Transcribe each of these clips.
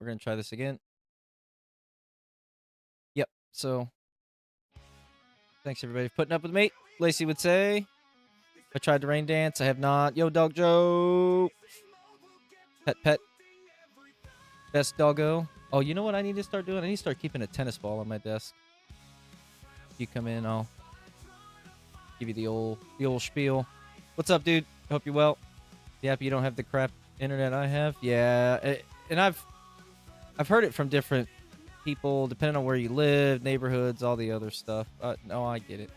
we're gonna try this again. Yep. So thanks everybody for putting up with me. Lacey would say, I tried to rain dance. I have not. Yo, Dog Joe. Pet. Best doggo. Oh, you know what I need to start doing? I need to start keeping a tennis ball on my desk. You come in, I'll give you the old spiel. What's up, dude? Hope you're well. Yep, you don't have the crap internet I have. Yeah, and I've heard it from different people, depending on where you live, neighborhoods, all the other stuff. No, I get it.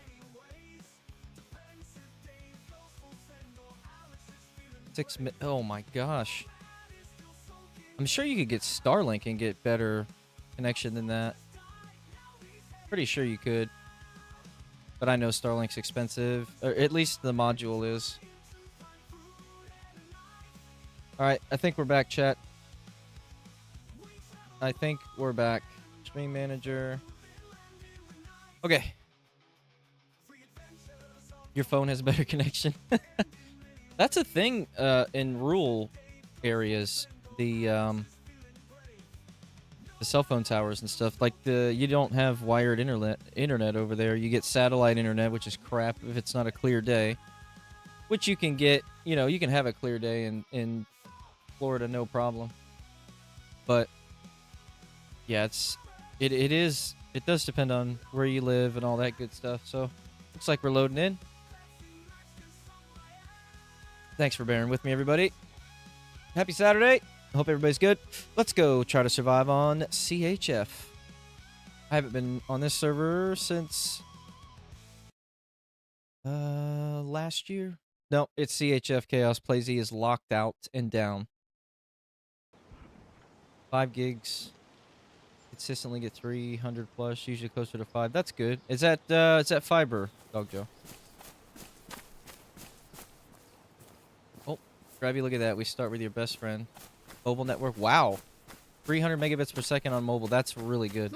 Oh my gosh. I'm sure you could get Starlink and get better connection than that. Pretty sure you could. But I know Starlink's expensive. Or at least the module is. Alright, I think we're back, chat. I think we're back. Stream manager. Okay. Your phone has a better connection. That's a thing in rural areas. The cell phone towers and stuff. Like you don't have wired internet over there. You get satellite internet, which is crap if it's not a clear day. Which you can get, you can have a clear day in Florida, no problem. But yeah, it does depend on where you live and all that good stuff. So looks like we're loading in. Thanks for bearing with me, everybody. Happy Saturday. I hope everybody's good. Let's go try to survive on CHF. I haven't been on this server since last year. No, it's CHF Chaos. PlayZ is locked out and down. 5 gigs. Consistently get 300 plus, usually closer to 5. That's good. Is that fiber, Dog Joe? Oh, Grabby, look at that. We start with your best friend. Mobile network. Wow. 300 megabits per second on mobile. That's really good.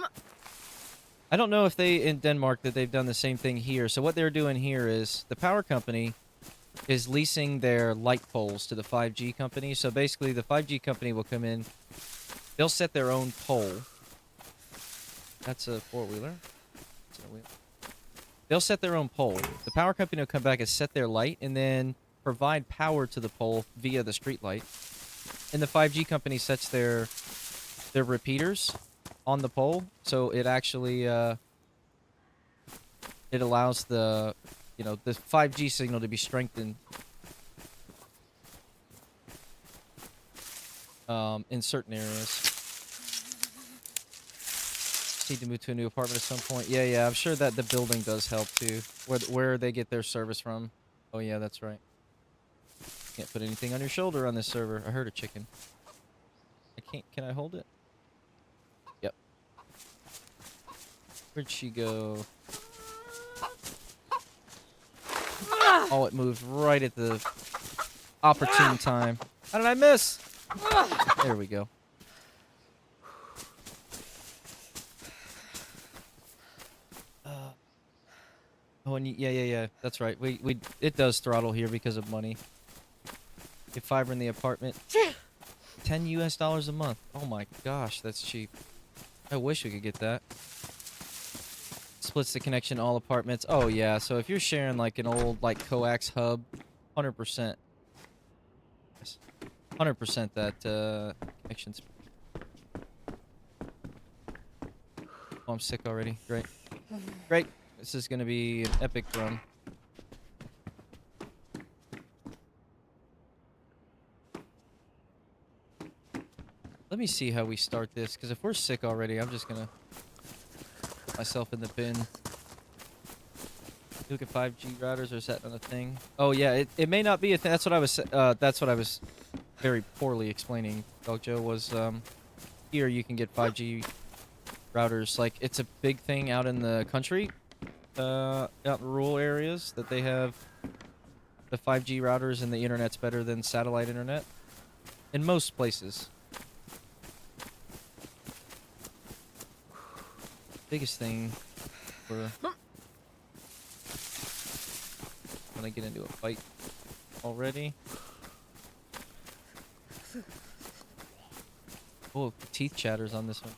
I don't know if in Denmark that they've done the same thing here. So what they're doing here is the power company is leasing their light poles to the 5G company. So basically the 5G company will come in. They'll set their own pole. That's a four-wheeler. They'll set their own pole. The power company will come back and set their light and then provide power to the pole via the street light. And the 5G company sets their repeaters on the pole, so it actually it allows the the 5G signal to be strengthened in certain areas. Need to move to a new apartment at some point. Yeah, I'm sure that the building does help too. Where they get their service from. Oh yeah, that's right. Can't put anything on your shoulder on this server. I heard a chicken. I can't. Can I hold it? Yep. Where'd she go? Oh, it moved right at the opportune time. How did I miss? There we go. Oh, and yeah. That's right. It does throttle here because of money. Get fiber in the apartment. $10 US a month. Oh my gosh, that's cheap. I wish we could get that. Splits the connection all apartments. Oh yeah, so if you're sharing like an old coax hub, 100%. 100% that connection's. Oh, I'm sick already. Great. Great. This is gonna be an epic run. Let me see how we start this, because if we're sick already, I'm just gonna put myself in the bin. Look at 5G routers, or is that not a thing? Oh yeah, it may not be a thing. That's what I was very poorly explaining. Dog Joe was here you can get 5G routers. Like, it's a big thing out in the country. Out in rural areas that they have the 5G routers and the internet's better than satellite internet in most places. Biggest thing for when I get into a fight already. Oh, teeth chatters on this one.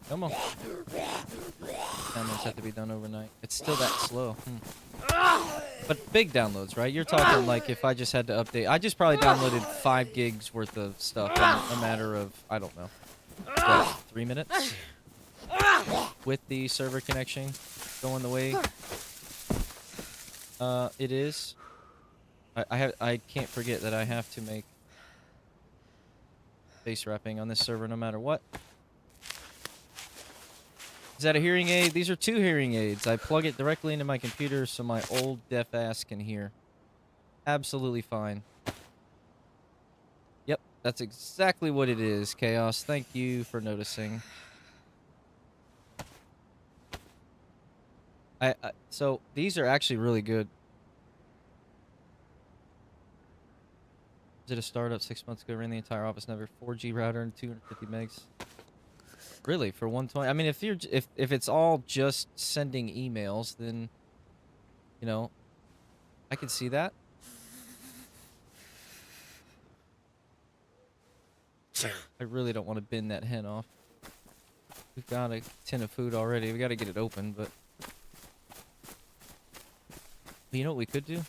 Come on. Downloads have to be done overnight. It's still that slow. But big downloads, right? You're talking like if I just had to update. I just probably downloaded 5 gigs worth of stuff in a matter of, I don't know, what, 3 minutes? With the server connection going the way it is. I can't forget that I have to make face wrapping on this server no matter what. Is that a hearing aid? These are 2 hearing aids. I plug it directly into my computer so my old deaf ass can hear. Absolutely fine. Yep, that's exactly what it is, Chaos. Thank you for noticing. So these are actually really good. Did a startup 6 months ago, ran the entire office, never 4G router and 250 megs. Really, for 120? I mean, if it's all just sending emails, then, you know, I can see that. I really don't want to bin that hen off. We've got a tin of food already. We got to get it open, but you know what we could do? You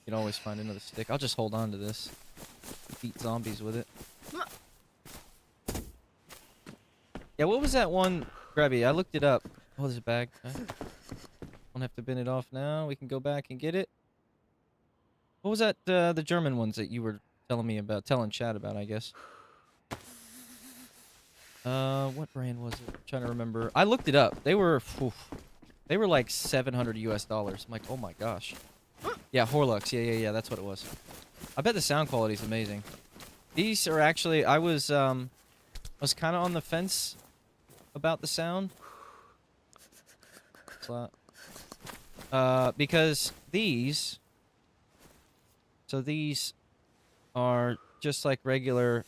can always find another stick. I'll just hold on to this. Beat zombies with it. Yeah, what was that one, Grabby? I looked it up. Oh, there's a bag. Don't have to bin it off now. We can go back and get it. What was that, the German ones that you were telling me about, telling chat about, I guess? What brand was it? I'm trying to remember. I looked it up. They were like $700 US. I'm like, oh my gosh. Yeah, Horlux. Yeah, that's what it was. I bet the sound quality is amazing. These are actually, I was kind of on the fence about the sound. Because these are just like regular,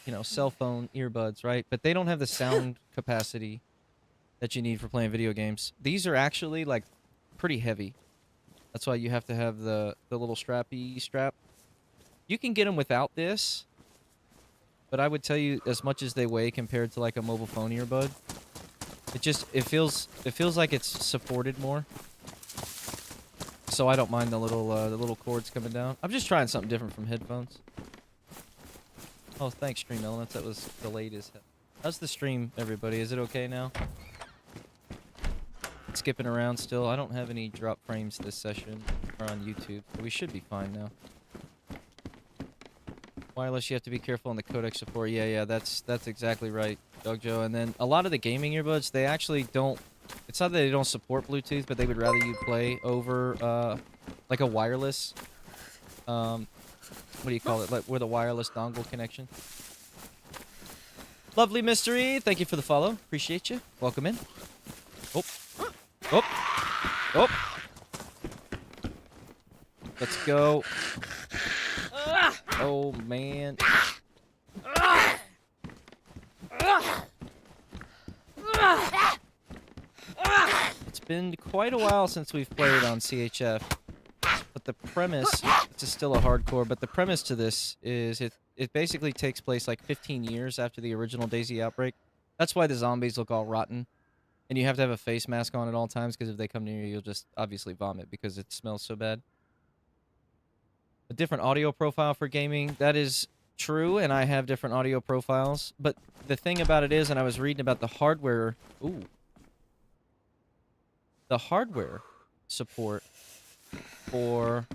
you know, cell phone earbuds, right? But they don't have the sound capacity that you need for playing video games. These are actually like pretty heavy. That's why you have to have the little strappy strap. You can get them without this, but I would tell you, as much as they weigh compared to like a mobile phone earbud, it feels like it's supported more. So I don't mind the little cords coming down. I'm just trying something different from headphones. Oh, thanks, Stream Elements. That was delayed as hell. How's the stream, everybody? Is it okay now? Skipping around still. I don't have any drop frames this session or on YouTube, so we should be fine now. Wireless, you have to be careful on the codec support. Yeah, that's exactly right, Doug Joe. And then a lot of the gaming earbuds, they actually don't. It's not that they don't support Bluetooth, but they would rather you play over like a wireless. What do you call it? Like with a wireless dongle connection. Lovely Mystery, thank you for the follow. Appreciate you. Welcome in. Oh. Let's go. Oh, man. It's been quite a while since we've played on CHF. But the premise, it's still a hardcore, but the premise to this is it basically takes place like 15 years after the original DayZ outbreak. That's why the zombies look all rotten. And you have to have a face mask on at all times, because if they come near you, you'll just obviously vomit because it smells so bad. A different audio profile for gaming, that is true, and I have different audio profiles. But the thing about it is, and I was reading about the hardware... Ooh. The hardware support for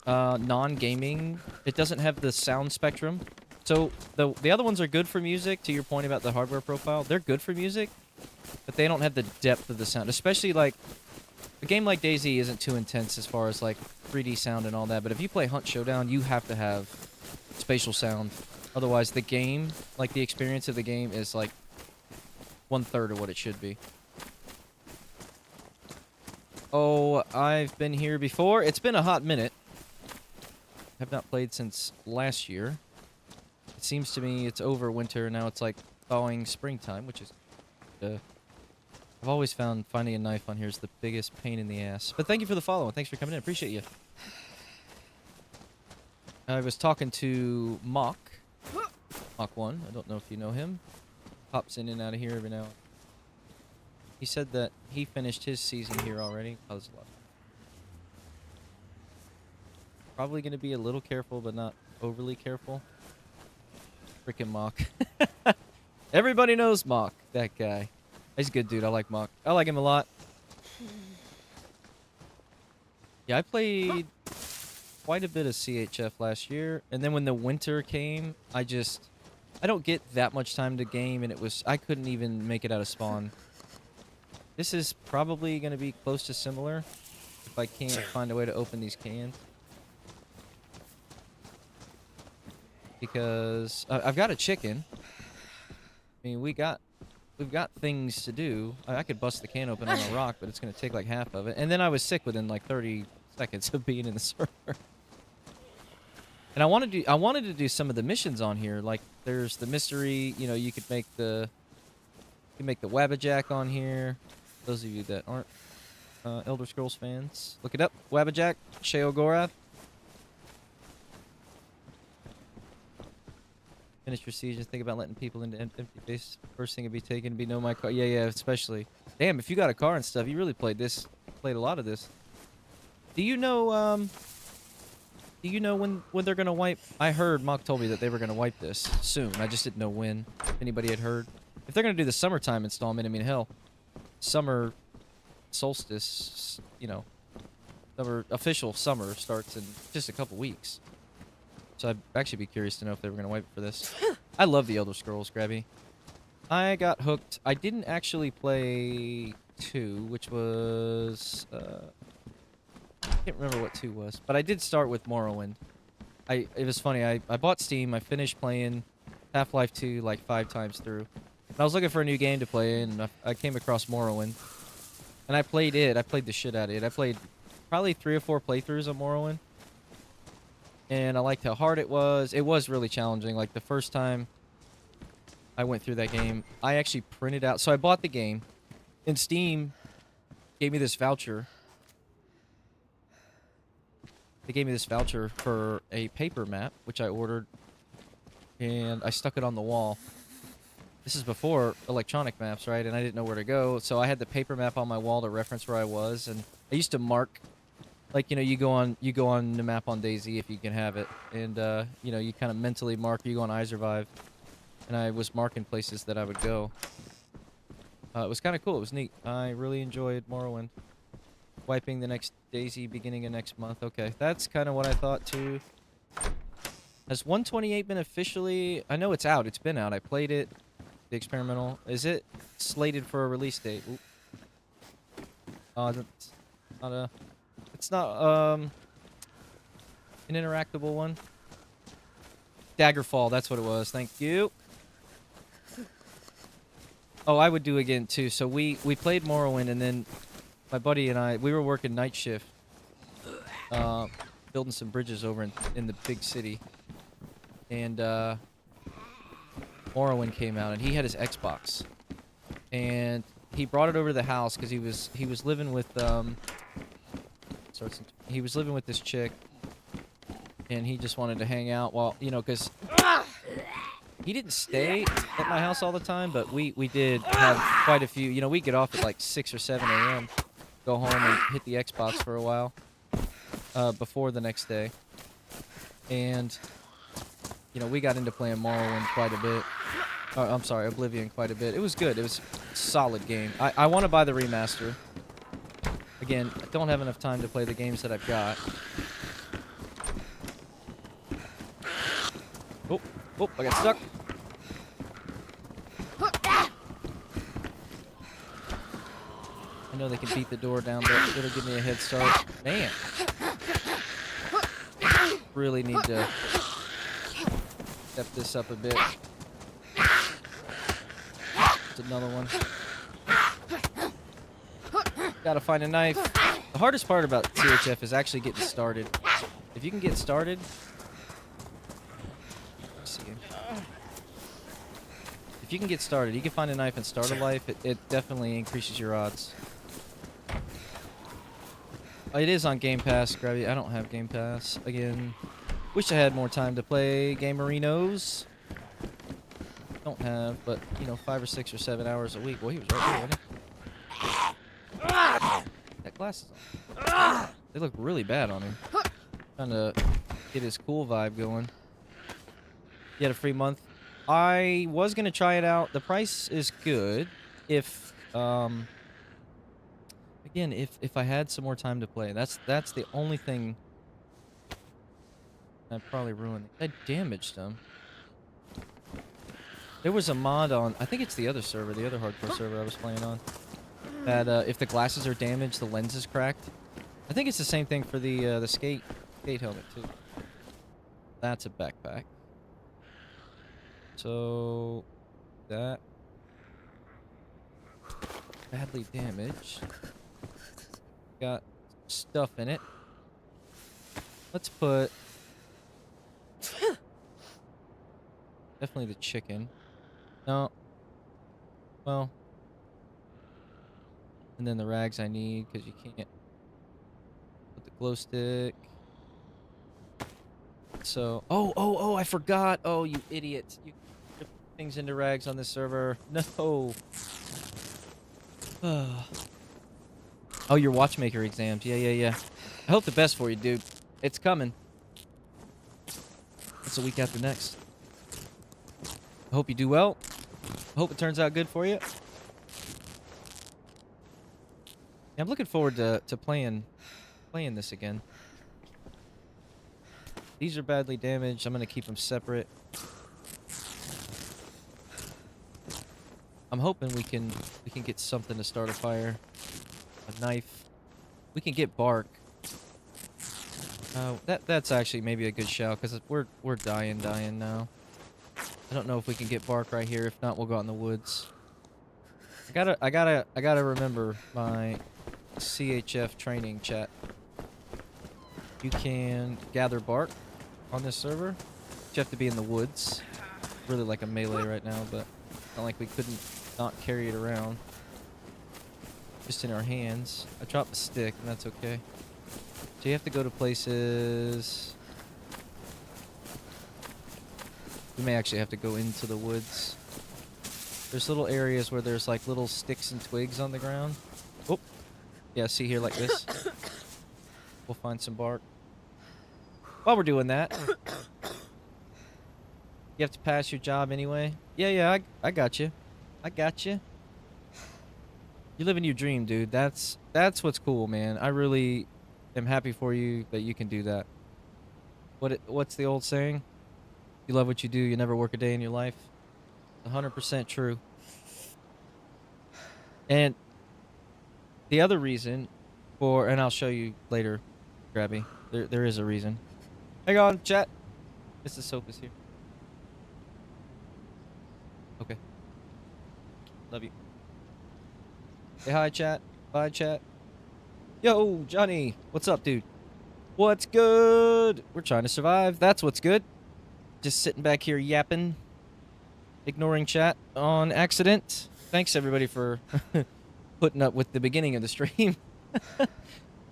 non-gaming, it doesn't have the sound spectrum. So the other ones are good for music, to your point about the hardware profile. They're good for music, but they don't have the depth of the sound. Especially, like, a game like DayZ isn't too intense as far as, like, 3D sound and all that. But if you play Hunt Showdown, you have to have spatial sound. Otherwise, the game, like, the experience of the game is, like, 1/3 of what it should be. Oh, I've been here before. It's been a hot minute. Have not played since last year. It seems to me it's over winter, now it's, like, thawing springtime, which is... I've always found finding a knife on here is the biggest pain in the ass. But thank you for the follow, and thanks for coming in. Appreciate you. I was talking to Mock 1. I don't know if you know him. Pops in and out of here every now. He said that he finished his season here already. Oh, there's a lot. Probably going to be a little careful, but not overly careful. Freaking Mock. Everybody knows Mock, that guy. He's a good dude. I like Mock. I like him a lot. Yeah, I played quite a bit of CHF last year, and then when the winter came, I don't get that much time to game, and I couldn't even make it out of spawn. This is probably going to be close to similar if I can't find a way to open these cans. Because I've got a chicken. I mean, we've got things to do. I could bust the can open on a rock, but it's going to take like half of it. And then I was sick within like 30 seconds of being in the server. And I wanted to do some of the missions on here. Like there's the mystery, you know, you could make the Wabbajack on here. Those of you that aren't Elder Scrolls fans, look it up. Wabbajack, Sheogorath. Finish your siege and think about letting people into empty base. First thing to be taken to be know my car. Yeah, especially. Damn, if you got a car and stuff, you really played a lot of this. Do you know when they're gonna wipe? I heard Mock told me that they were gonna wipe this soon. I just didn't know when. If anybody had heard. If they're gonna do the summertime installment, I mean, hell, summer solstice, you know, official summer starts in just a couple weeks. So I'd actually be curious to know if they were going to wipe it for this. I love the Elder Scrolls, Grabby. I got hooked. I didn't actually play 2, which was... I can't remember what 2 was. But I did start with Morrowind. It was funny. I bought Steam. I finished playing Half-Life 2 like 5 times through. And I was looking for a new game to play, and I came across Morrowind. And I played it. I played the shit out of it. I played probably 3 or 4 playthroughs of Morrowind. And I liked how hard it was. It was really challenging. Like, the first time I went through that game, I actually printed out... So I bought the game, and Steam gave me this voucher. They gave me this voucher for a paper map, which I ordered, and I stuck it on the wall. This is before electronic maps, right? And I didn't know where to go, so I had the paper map on my wall to reference where I was, and I used to mark... Like, you know, you go on the map on DayZ if you can have it. And, you know, you kind of mentally mark, you go on iSurvive. And I was marking places that I would go. It was kind of cool. It was neat. I really enjoyed Morrowind. Wiping the next DayZ beginning of next month. Okay, that's kind of what I thought, too. Has 128 been officially... I know it's out. It's been out. I played it. The experimental. Is it slated for a release date? Oop. That's not a... It's not, an interactable one. Daggerfall, that's what it was. Thank you. Oh, I would do again, too. So we played Morrowind, and then my buddy and I, we were working night shift. Building some bridges over in the big city. And, Morrowind came out, and he had his Xbox. And he brought it over to the house, because he was living with, he was living with this chick, and he just wanted to hang out while, you know, because he didn't stay at my house all the time, but we did have quite a few, you know, we get off at like 6 or 7 a.m., go home and hit the Xbox for a while before the next day. And, you know, we got into playing Morrowind quite a bit. I'm sorry, Oblivion quite a bit. It was good. It was a solid game. I want to buy the remaster. Again, I don't have enough time to play the games that I've got. Oh, I got stuck. I know they can beat the door down, but it'll give me a head start. Man. Really need to step this up a bit. It's another one. Gotta find a knife. The hardest part about CHF is actually getting started. If you can get started... Let's see. If you can get started, you can find a knife and start a life. It definitely increases your odds. It is on Game Pass, Gravy. I don't have Game Pass. Again, wish I had more time to play Gamerinos. Don't have, but, you know, 5 or 6 or 7 hours a week. Well, he was right here, wasn't he? That glasses on. They look really bad on him. Trying to get his cool vibe going. You had a free month. I was going to try it out. The price is good. If, again, if I had some more time to play. That's the only thing I'd probably ruin. I damaged him. There was a mod on, I think it's the other server, the other hardcore server I was playing on, that if the glasses are damaged, the lens is cracked. I think it's the same thing for the skate helmet too. That's a backpack. So that badly damaged. Got stuff in it. Let's put definitely the chicken. No. Well. And then the rags I need, because you can't put the glow stick. So, oh, I forgot. Oh, you idiot. You put things into rags on this server. No. Oh, your watchmaker exams. Yeah. I hope the best for you, dude. It's coming. It's a week after next. I hope you do well. I hope it turns out good for you. Yeah, I'm looking forward to playing this again. These are badly damaged. I'm gonna keep them separate. I'm hoping we can get something to start a fire. A knife. We can get bark. That's actually maybe a good shout because we're dying now. I don't know if we can get bark right here. If not, we'll go out in the woods. I gotta remember my CHF training chat. You can gather bark on this server. You have to be in the woods. Really like a melee right now, but not like we couldn't not carry it around. Just in our hands. I dropped the stick, and that's okay. So you have to go to places. We may actually have to go into the woods. There's little areas where there's like little sticks and twigs on the ground. Oh, yeah, see here like this. We'll find some bark. While we're doing that, you have to pass your job anyway. Yeah, I got you. I got you. You're living your dream, dude. That's what's cool, man. I really am happy for you that you can do that. What's the old saying? You love what you do, you never work a day in your life. 100% true. And the other reason for, and I'll show you later, Grabby. There is a reason. Hang on, chat. Mrs. Soap is here. Okay. Love you. Say hi, chat. Bye, chat. Yo, Johnny. What's up, dude? What's good? We're trying to survive. That's what's good. Just sitting back here yapping. Ignoring chat on accident. Thanks, everybody, for putting up with the beginning of the stream.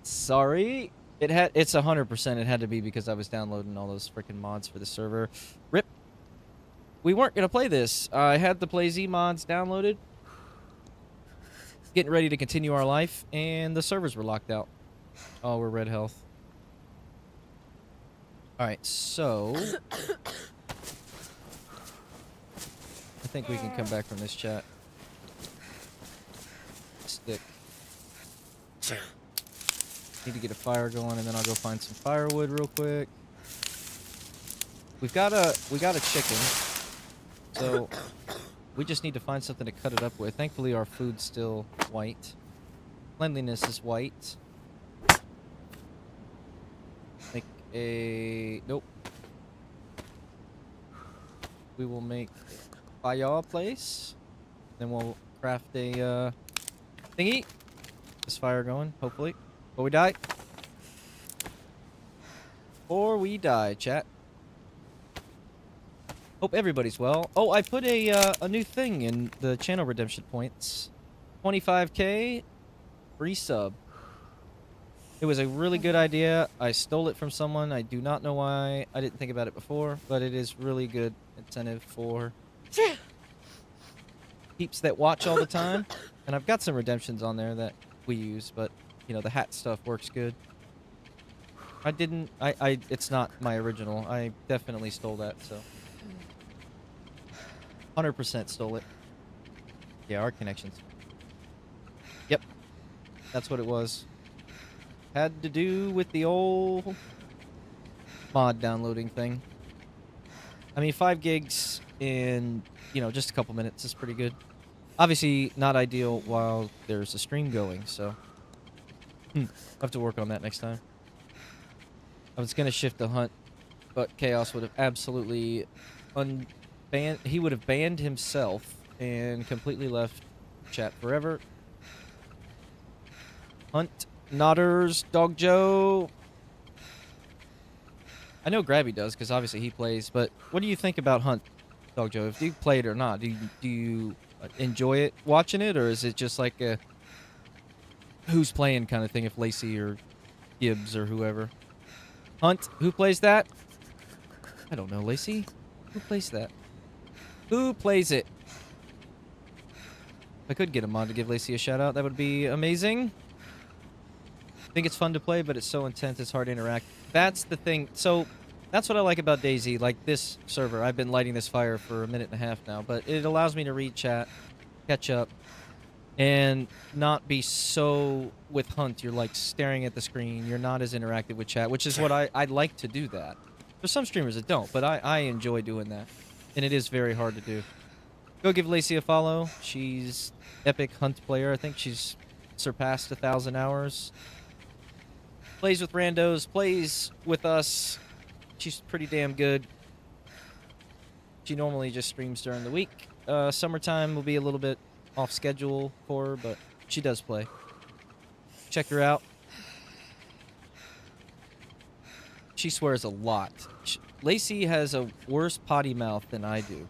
Sorry. It's 100%. It had to be because I was downloading all those freaking mods for the server. Rip. We weren't going to play this. I had the PlayZ mods downloaded. Getting ready to continue our life, and the servers were locked out. Oh, we're red health. Alright, so I think we can come back from this chat. Stick. Need to get a fire going, and then I'll go find some firewood real quick. We got a chicken, so we just need to find something to cut it up with. Thankfully, our food's still white. Cleanliness is white. Make a... Nope. We will make a fireplace. Then we'll craft a thingy. This fire going, hopefully. Before we die. Before we die, chat. Hope everybody's well. Oh, I put a new thing in the channel redemption points. 25K free sub. It was a really good idea. I stole it from someone. I do not know why I didn't think about it before, but it is really good incentive for peeps that watch all the time. And I've got some redemptions on there that we use, but you know, the hat stuff works good. It's not my original. I definitely stole that, so. 100% stole it. Yeah, our connections. Yep. That's what it was. Had to do with the old mod downloading thing. I mean, 5 gigs in, you know, just a couple minutes is pretty good. Obviously, not ideal while there's a stream going, so. I'll have to work on that next time. I was going to shift the hunt, but Chaos would have absolutely he would have banned himself and completely left chat forever. Hunt, Nodders, Dog Joe. I know Grabby does, because obviously he plays, but what do you think about Hunt, Dog Joe? If you play it or not, do you enjoy it, watching it, or is it just like a who's playing kind of thing, if Lacey or Gibbs or whoever? Hunt, who plays that? I don't know, Lacey? Who plays that? Who plays it? If I could get him on to give Lacey a shout out, that would be amazing. I think it's fun to play, but it's so intense, it's hard to interact. That's the thing. So, that's what I like about DayZ, like this server. I've been lighting this fire for a minute and a half now, but it allows me to read chat, catch up, and not be so with Hunt. You're like staring at the screen. You're not as interactive with chat, which is what I like to do that. There's some streamers that don't, but I enjoy doing that. And it is very hard to do. Go give Lacey a follow. She's epic Hunt player. I think she's surpassed 1,000 hours. Plays with randos, plays with us. She's pretty damn good. She normally just streams during the week. Summertime will be a little bit off schedule for her, but she does play. Check her out. She swears a lot. Lacey has a worse potty mouth than I do.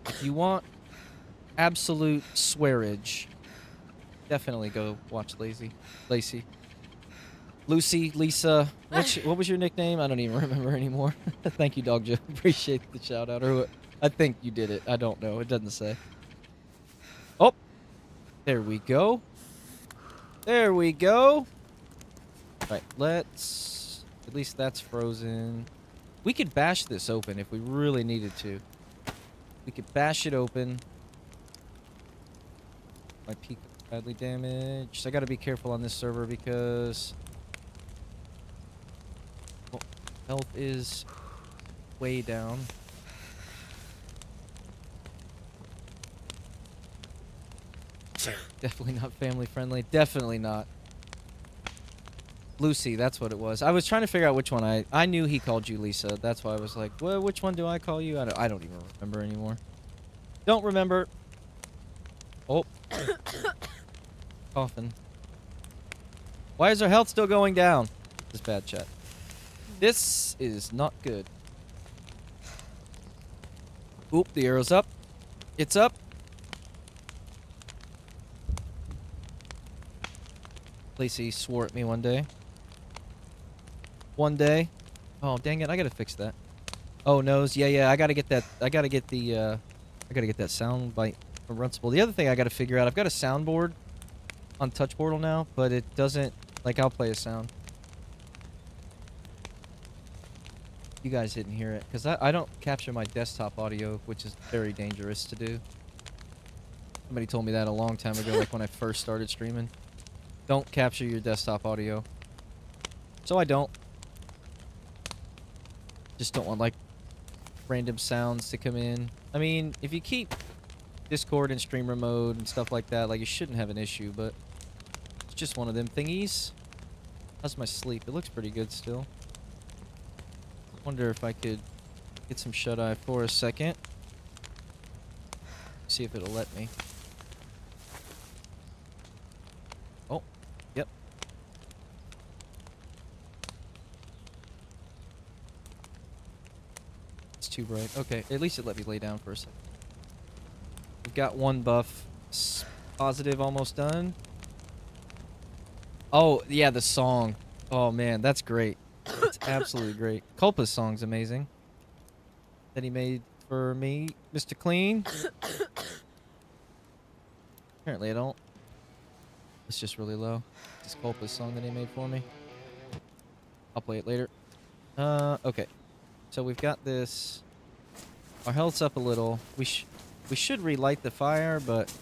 If you want absolute swearage, definitely go watch Lacey. Lucy, Lisa, what was your nickname? I don't even remember anymore. Thank you, Dog Joe. Appreciate the shout out. Or I think you did it. I don't know. It doesn't say. Oh, there we go. There we go. All right, let's. At least that's frozen. We could bash this open if we really needed to. We could bash it open. My peak badly damaged. I gotta be careful on this server because health is way down. Definitely not family friendly. Definitely not. Lucy, that's what it was. I was trying to figure out which one. I knew he called you Lisa. That's why I was like, well, which one do I call you? I don't even remember anymore. Don't remember. Oh. Coughing. Why is our health still going down? This is bad, chat. This is not good. Oop, the arrow's up. It's up. Lacey swore at me one day. One day. Oh, dang it. I gotta fix that. Oh, nose. Yeah. I gotta get that. I gotta get that sound bite from Runcible. The other thing I gotta figure out, I've got a soundboard on Touch Portal now, but it doesn't, like, I'll play a sound. You guys didn't hear it, because I don't capture my desktop audio, which is very dangerous to do. Somebody told me that a long time ago, like when I first started streaming. Don't capture your desktop audio. So I don't. Just don't want, like, random sounds to come in. I mean, if you keep Discord and streamer mode and stuff like that, like, you shouldn't have an issue, but it's just one of them thingies. How's my sleep? It looks pretty good still. Wonder if I could get some shut-eye for a second. See if it'll let me. Oh, yep. It's too bright. Okay, at least it let me lay down for a second. We've got one buff. Positive, almost done. Oh, yeah, the song. Oh, man, that's great. It's absolutely great. Culpa's song's amazing. That he made for me, Mr. Clean. Apparently I don't. It's just really low. This Culpa's song that he made for me. I'll play it later. Okay. So we've got this. Our health's up a little. We should relight the fire, but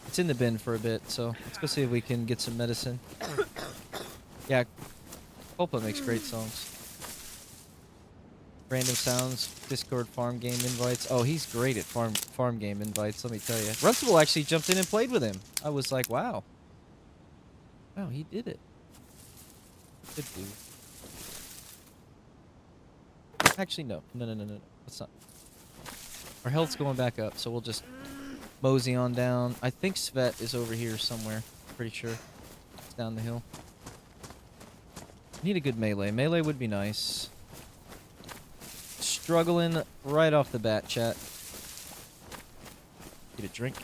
it's in the bin for a bit, so let's go see if we can get some medicine. Yeah, Culpa makes great songs. Random sounds, Discord farm game invites. Oh, he's great at farm game invites, let me tell you. Runcible actually jumped in and played with him. I was like, wow. Wow, he did it. Good dude. Actually, no. No. Let's not. Our health's going back up, so we'll just mosey on down. I think Svet is over here somewhere. Pretty sure. It's down the hill. Need a good melee. Melee would be nice. Struggling right off the bat, chat. Get a drink.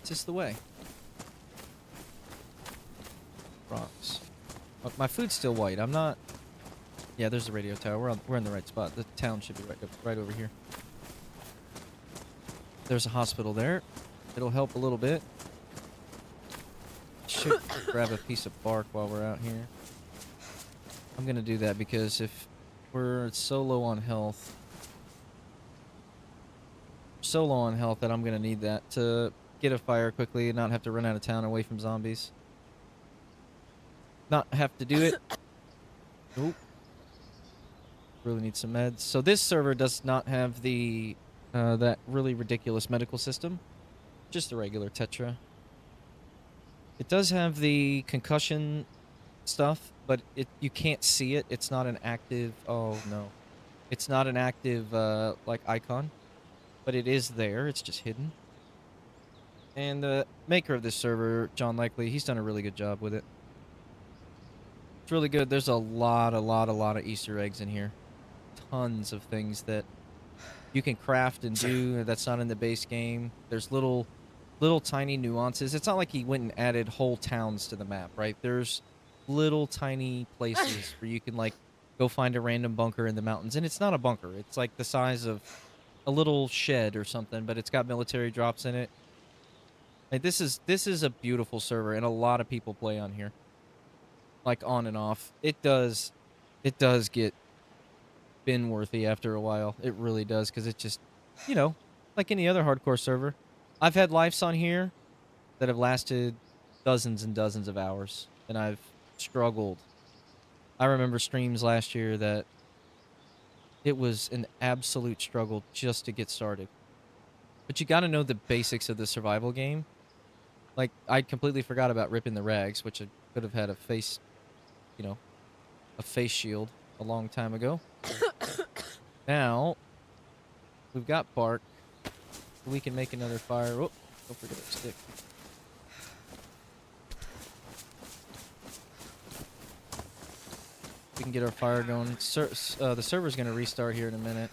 It's just the way. Rocks. Oh, my food's still white. I'm not. Yeah, there's the radio tower. We're in the right spot. The town should be right over here. There's a hospital there. It'll help a little bit. Should grab a piece of bark while we're out here. I'm gonna do that because if we're so low on health, that I'm gonna need that to get a fire quickly and not have to run out of town away from zombies. Not have to do it. Oop. Really need some meds. So this server does not have the that really ridiculous medical system. Just the regular Tetra. It does have the concussion stuff, but you can't see it. It's not an active. Oh no, it's not an active like icon, but it is there. It's just hidden. And the maker of this server, John Likely, he's done a really good job with it. It's really good. There's a lot of Easter eggs in here. Tons of things that you can craft and do that's not in the base game. There's little tiny nuances. It's not like he went and added whole towns to the map, right? There's little tiny places where you can like go find a random bunker in the mountains, and it's not a bunker. It's like the size of a little shed or something, but it's got military drops in it. Like this is a beautiful server, and a lot of people play on here. Like on and off. It does get bin worthy after a while. It really does, because it just, you know, like any other hardcore server. I've had lives on here that have lasted dozens and dozens of hours, and I've struggled. I remember streams last year that it was an absolute struggle just to get started. But you got to know the basics of the survival game. Like, I completely forgot about ripping the rags, which I could have had a face, you know, a face shield a long time ago. Now, we've got bark. We can make another fire. Oh, don't forget our stick. We can get our fire going. The server's going to restart here in a minute.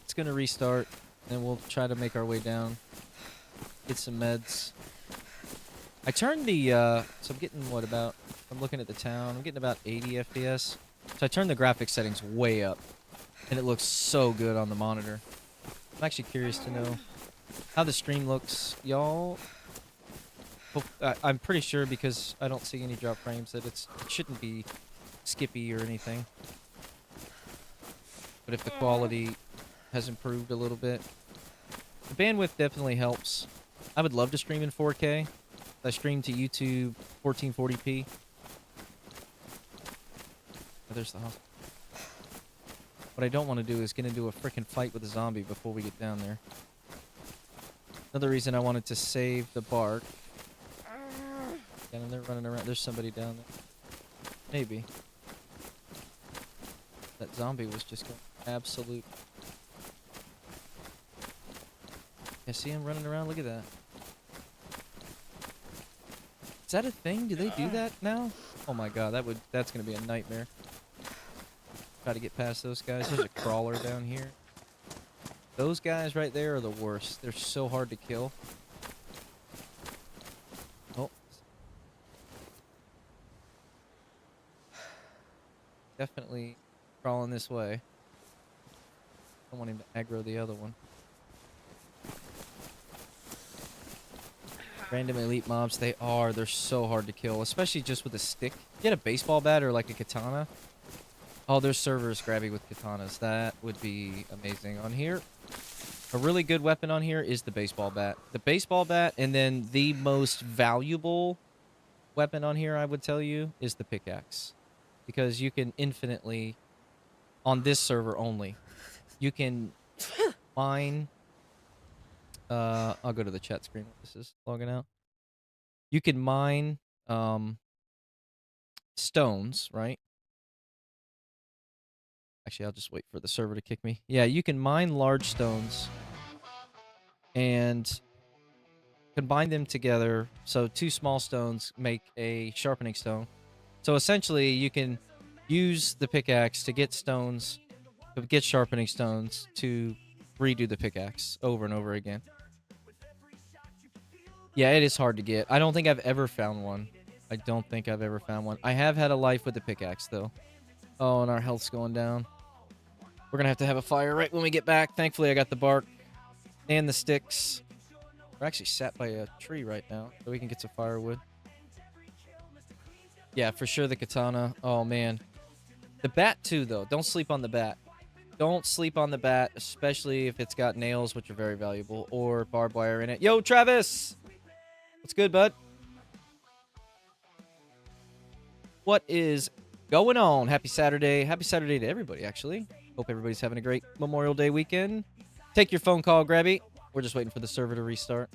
It's going to restart, and we'll try to make our way down. Get some meds. I turned the, so I'm getting what about, I'm looking at the town, I'm getting about 80 FPS. So I turned the graphics settings way up, and it looks so good on the monitor. I'm actually curious to know how the stream looks, y'all. I'm pretty sure, because I don't see any drop frames, that it shouldn't be skippy or anything. But if the quality has improved a little bit. The bandwidth definitely helps. I would love to stream in 4K. I stream to YouTube 1440p. Oh, there's the hospital. What I don't want to do is get into a freaking fight with a zombie before we get down there. Another reason I wanted to save the bark. And they're running around. There's somebody down there. Maybe. That zombie was just going absolute. Yeah, see him running around? Look at that. Is that a thing? Do they do that now? Oh my god, that's gonna be a nightmare. Try to get past those guys. There's a crawler down here. Those guys right there are the worst. They're so hard to kill. Oh. Definitely crawling this way. Don't want him to aggro the other one. Random elite mobs, they're so hard to kill, especially just with a stick. Get a baseball bat or like a katana. Oh, there's servers grabbing with katanas. That would be amazing. On here, a really good weapon on here is the baseball bat. The baseball bat, and then the most valuable weapon on here, I would tell you, is the pickaxe. Because you can infinitely, on this server only, you can mine... I'll go to the chat screen when this is logging out. You can mine stones, right? Actually, I'll just wait for the server to kick me. Yeah, you can mine large stones and combine them together. So 2 small stones make a sharpening stone. So essentially, you can use the pickaxe to get stones, to get sharpening stones, to redo the pickaxe over and over again. Yeah, it is hard to get. I don't think I've ever found one. I don't think I've ever found one. I have had a life with the pickaxe, though. Oh, and our health's going down. We're going to have a fire right when we get back. Thankfully, I got the bark and the sticks. We're actually sat by a tree right now, so we can get some firewood. Yeah, for sure the katana. Oh, man. The bat, too, though. Don't sleep on the bat. Don't sleep on the bat, especially if it's got nails, which are very valuable, or barbed wire in it. Yo, Travis! What's good, bud? What is going on? Happy Saturday. Happy Saturday to everybody, actually. Hope everybody's having a great Memorial Day weekend. Take your phone call, Grabby. We're just waiting for the server to restart.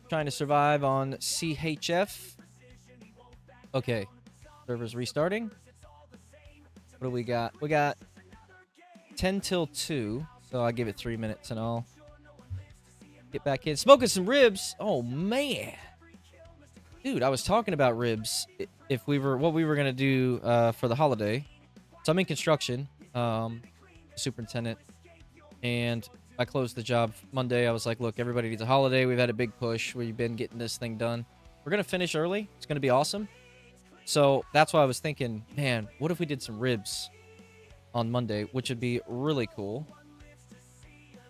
Trying to survive on CHF. Okay. Server's restarting. What do we got? We got 10 till 2. So I'll give it 3 minutes and I'll get back in. Smoking some ribs. Oh, man. Dude, I was talking about ribs. If we were, what we were going to do for the holiday. So I'm in construction, superintendent, and I closed the job Monday. I was like, look, everybody needs a holiday. We've had a big push. We've been getting this thing done. We're going to finish early. It's going to be awesome. So that's why I was thinking, man, what if we did some ribs on Monday, which would be really cool.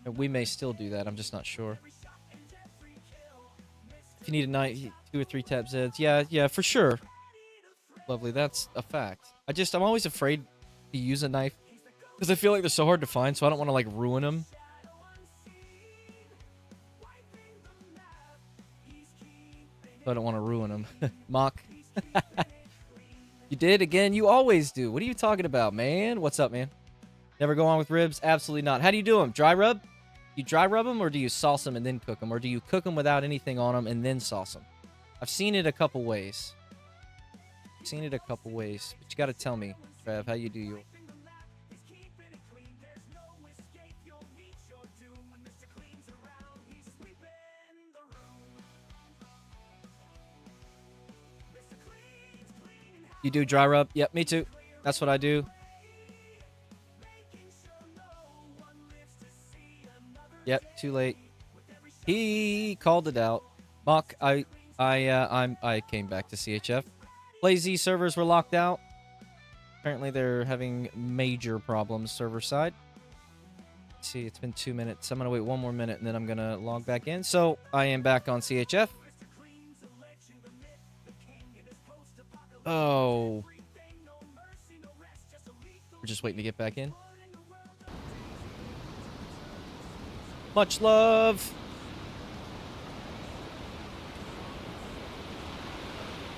And we may still do that. I'm just not sure. If you need a knife, 2 or 3 tab Zeds. Yeah, for sure. Lovely. That's a fact. I'm always afraid to use a knife because I feel like they're so hard to find, so I don't want to, like, ruin them. So I don't want to ruin them. Mock. You did? Again? You always do. What are you talking about, man? What's up, man? Never go on with ribs? Absolutely not. How do you do them? Dry rub? You dry rub them, or do you sauce them and then cook them? Or do you cook them without anything on them and then sauce them? I've seen it a couple ways. But you got to tell me, Trav, how you do yours. You do dry rub? Yep, me too. That's what I do. Yep, too late. He called it out. Mock, I came back to CHF. PlayZ servers were locked out. Apparently they're having major problems server side. Let's see, it's been 2 minutes. I'm gonna wait 1 more minute and then I'm gonna log back in. So I am back on CHF. Oh. We're just waiting to get back in. Much love.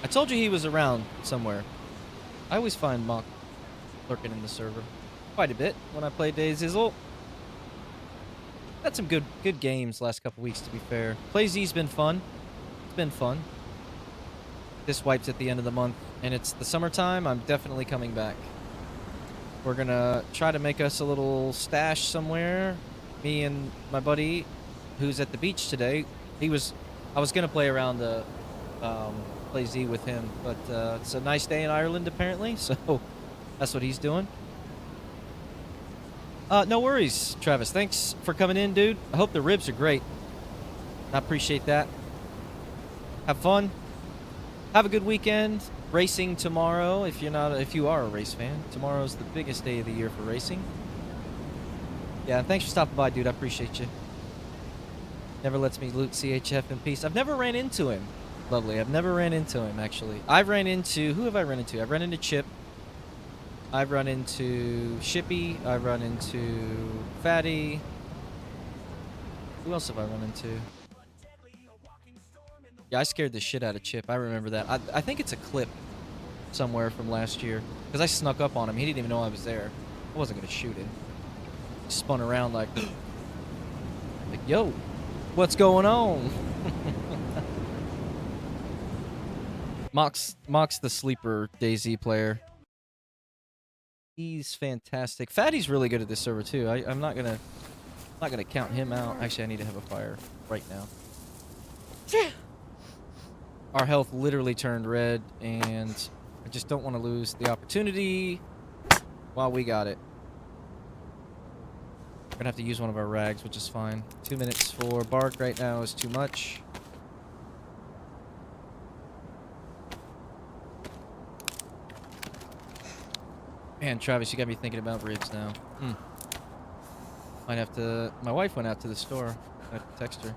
I told you he was around somewhere. I always find Mock lurking in the server quite a bit when I play DayZizzle. Had some good games last couple weeks, to be fair. PlayZ's been fun. It's been fun. This wipes at the end of the month, and it's the summertime. I'm definitely coming back. We're gonna try to make us a little stash somewhere. Me and my buddy, who's at the beach today, I was gonna play around the PlayZ with him, but it's a nice day in Ireland apparently, so that's what he's doing. No worries, Travis. Thanks for coming in, dude. I hope the ribs are great. I appreciate that. Have fun. Have a good weekend. Racing tomorrow. If you are a race fan, tomorrow's the biggest day of the year for racing. Yeah, thanks for stopping by, dude. I appreciate you. Never lets me loot CHF in peace. I've never ran into him. Lovely. I've never ran into him, actually. Who have I run into? I've run into Chip. I've run into Shippy. I've run into Fatty. Who else have I run into? Yeah, I scared the shit out of Chip. I remember that. I think it's a clip somewhere from last year. Because I snuck up on him. He didn't even know I was there. I wasn't going to shoot him. He spun around like, yo, what's going on? Mox the sleeper DayZ player. He's fantastic. Fatty's really good at this server too. I'm not gonna count him out. Actually, I need to have a fire right now. Our health literally turned red, and I just don't want to lose the opportunity while we got it. We're gonna have to use one of our rags, which is fine. 2 minutes for bark right now is too much. Man, Travis, you got me thinking about ribs now. Might have to... My wife went out to the store. I have to text her.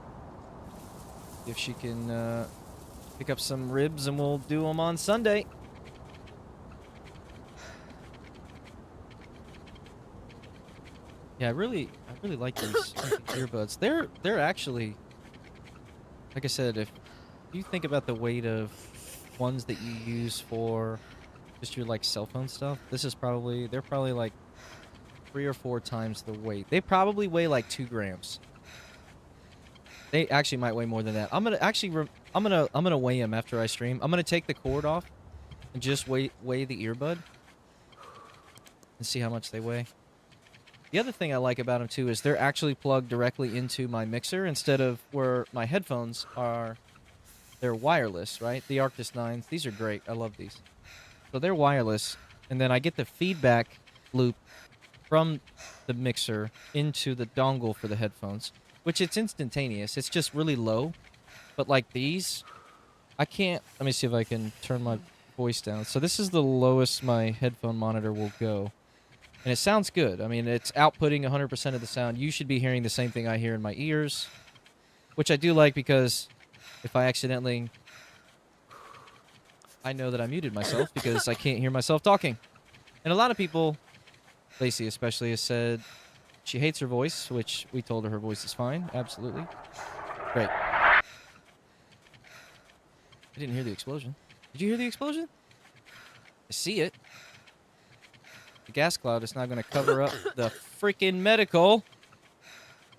See if she can pick up some ribs and we'll do them on Sunday. Yeah, I really like these earbuds. They're actually... Like I said, if you think about the weight of ones that you use for... just your like cell phone stuff, they're probably like 3 or 4 times the weight. They probably weigh like 2 grams. They actually might weigh more than that. I'm gonna weigh them after I stream. I'm gonna take the cord off and just weigh the earbud and see how much they weigh. The other thing I like about them too is they're actually plugged directly into my mixer instead of where my headphones are. They're wireless, right? The Arctis 9s. These are great. I love these. So they're wireless, and then I get the feedback loop from the mixer into the dongle for the headphones, which it's instantaneous. It's just really low. But like these, I can't... Let me see if I can turn my voice down. So this is the lowest my headphone monitor will go. And it sounds good. I mean, it's outputting 100% of the sound. You should be hearing the same thing I hear in my ears, which I do like because if I accidentally... I know that I muted myself because I can't hear myself talking. And a lot of people, Lacey especially, has said she hates her voice, which we told her voice is fine. Absolutely. Great. I didn't hear the explosion. Did you hear the explosion? I see it. The gas cloud is now going to cover up the freaking medical.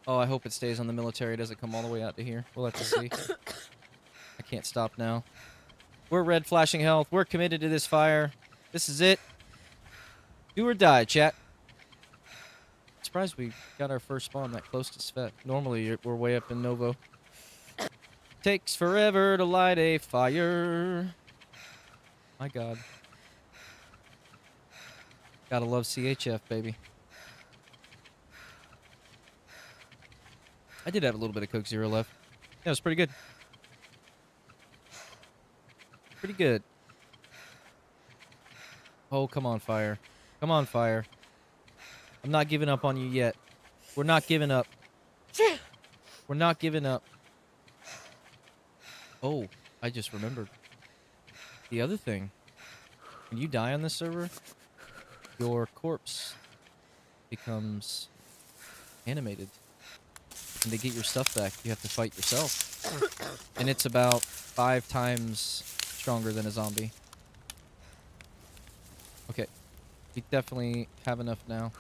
Oh, I hope it stays on the military. It doesn't come all the way out to here. We'll have to see. I can't stop now. We're red flashing health. We're committed to this fire. This is it. Do or die, chat. Surprised we got our first spawn that close to Svet. Normally, we're way up in Novo. Takes forever to light a fire. My God. Gotta love CHF, baby. I did have a little bit of Coke Zero left. Yeah, it was pretty good. Pretty good. Oh, come on, fire. Come on, fire. I'm not giving up on you yet. We're not giving up. We're not giving up. Oh, I just remembered. The other thing. When you die on this server, your corpse becomes animated. And to get your stuff back, you have to fight yourself. And it's about 5 times stronger than a zombie. Okay. We definitely have enough now.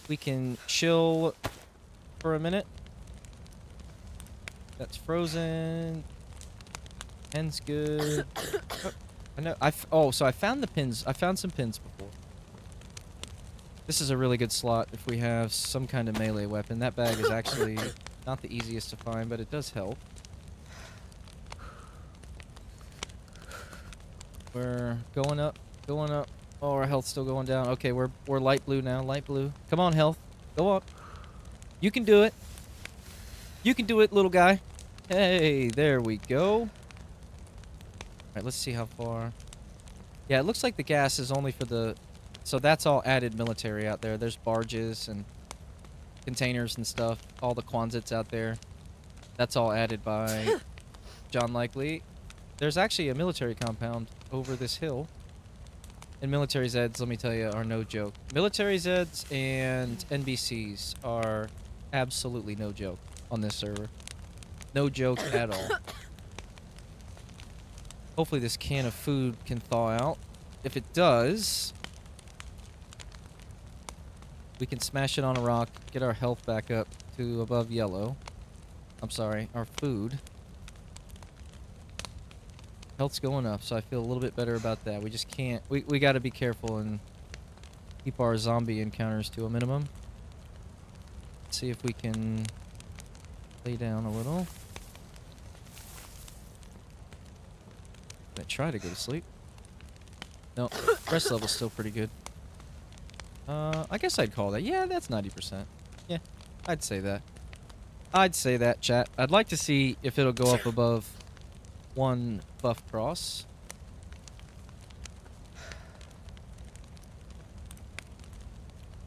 We can chill for a minute. That's frozen. Pen's good. Oh, I know. So I found the pins. I found some pins before. This is a really good slot if we have some kind of melee weapon. That bag is actually not the easiest to find, but it does help. We're going up, going up. Oh, our health's still going down. Okay, we're light blue now, light blue. Come on, health. Go up. You can do it. You can do it, little guy. Hey, there we go. All right, let's see how far. Yeah, it looks like the gas is only for the... So that's all added military out there. There's barges and containers and stuff. All the Quonsets out there. That's all added by John Likely. There's actually a military compound over this hill. And military Zeds, let me tell you, are no joke. Military Zeds and NBCs are absolutely no joke on this server. No joke at all. Hopefully this can of food can thaw out. If it does, we can smash it on a rock, get our health back up to above yellow. I'm sorry, our food. Health's going up, so I feel a little bit better about that. We just can't... We gotta be careful and keep our zombie encounters to a minimum. Let's see if we can lay down a little. I try to go to sleep. No, rest level's still pretty good. I guess I'd call that. Yeah, that's 90%. Yeah, I'd say that. I'd say that, chat. I'd like to see if it'll go up above 1 buff cross.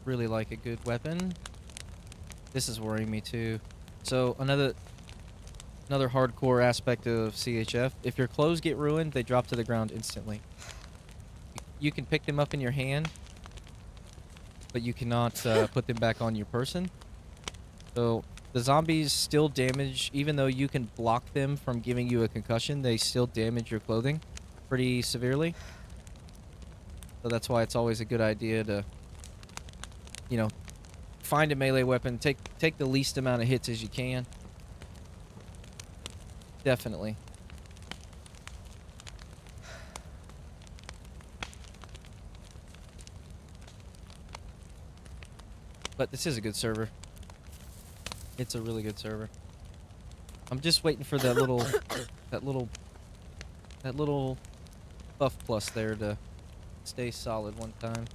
Really like a good weapon. This is worrying me too. So another hardcore aspect of CHF. If your clothes get ruined, they drop to the ground instantly. You can pick them up in your hand, but you cannot put them back on your person. So the zombies still damage, even though you can block them from giving you a concussion, they still damage your clothing pretty severely. So that's why it's always a good idea to, you know, find a melee weapon, take the least amount of hits as you can. Definitely. But this is a good server. It's a really good server. I'm just waiting for that little that little buff plus there to stay solid one time.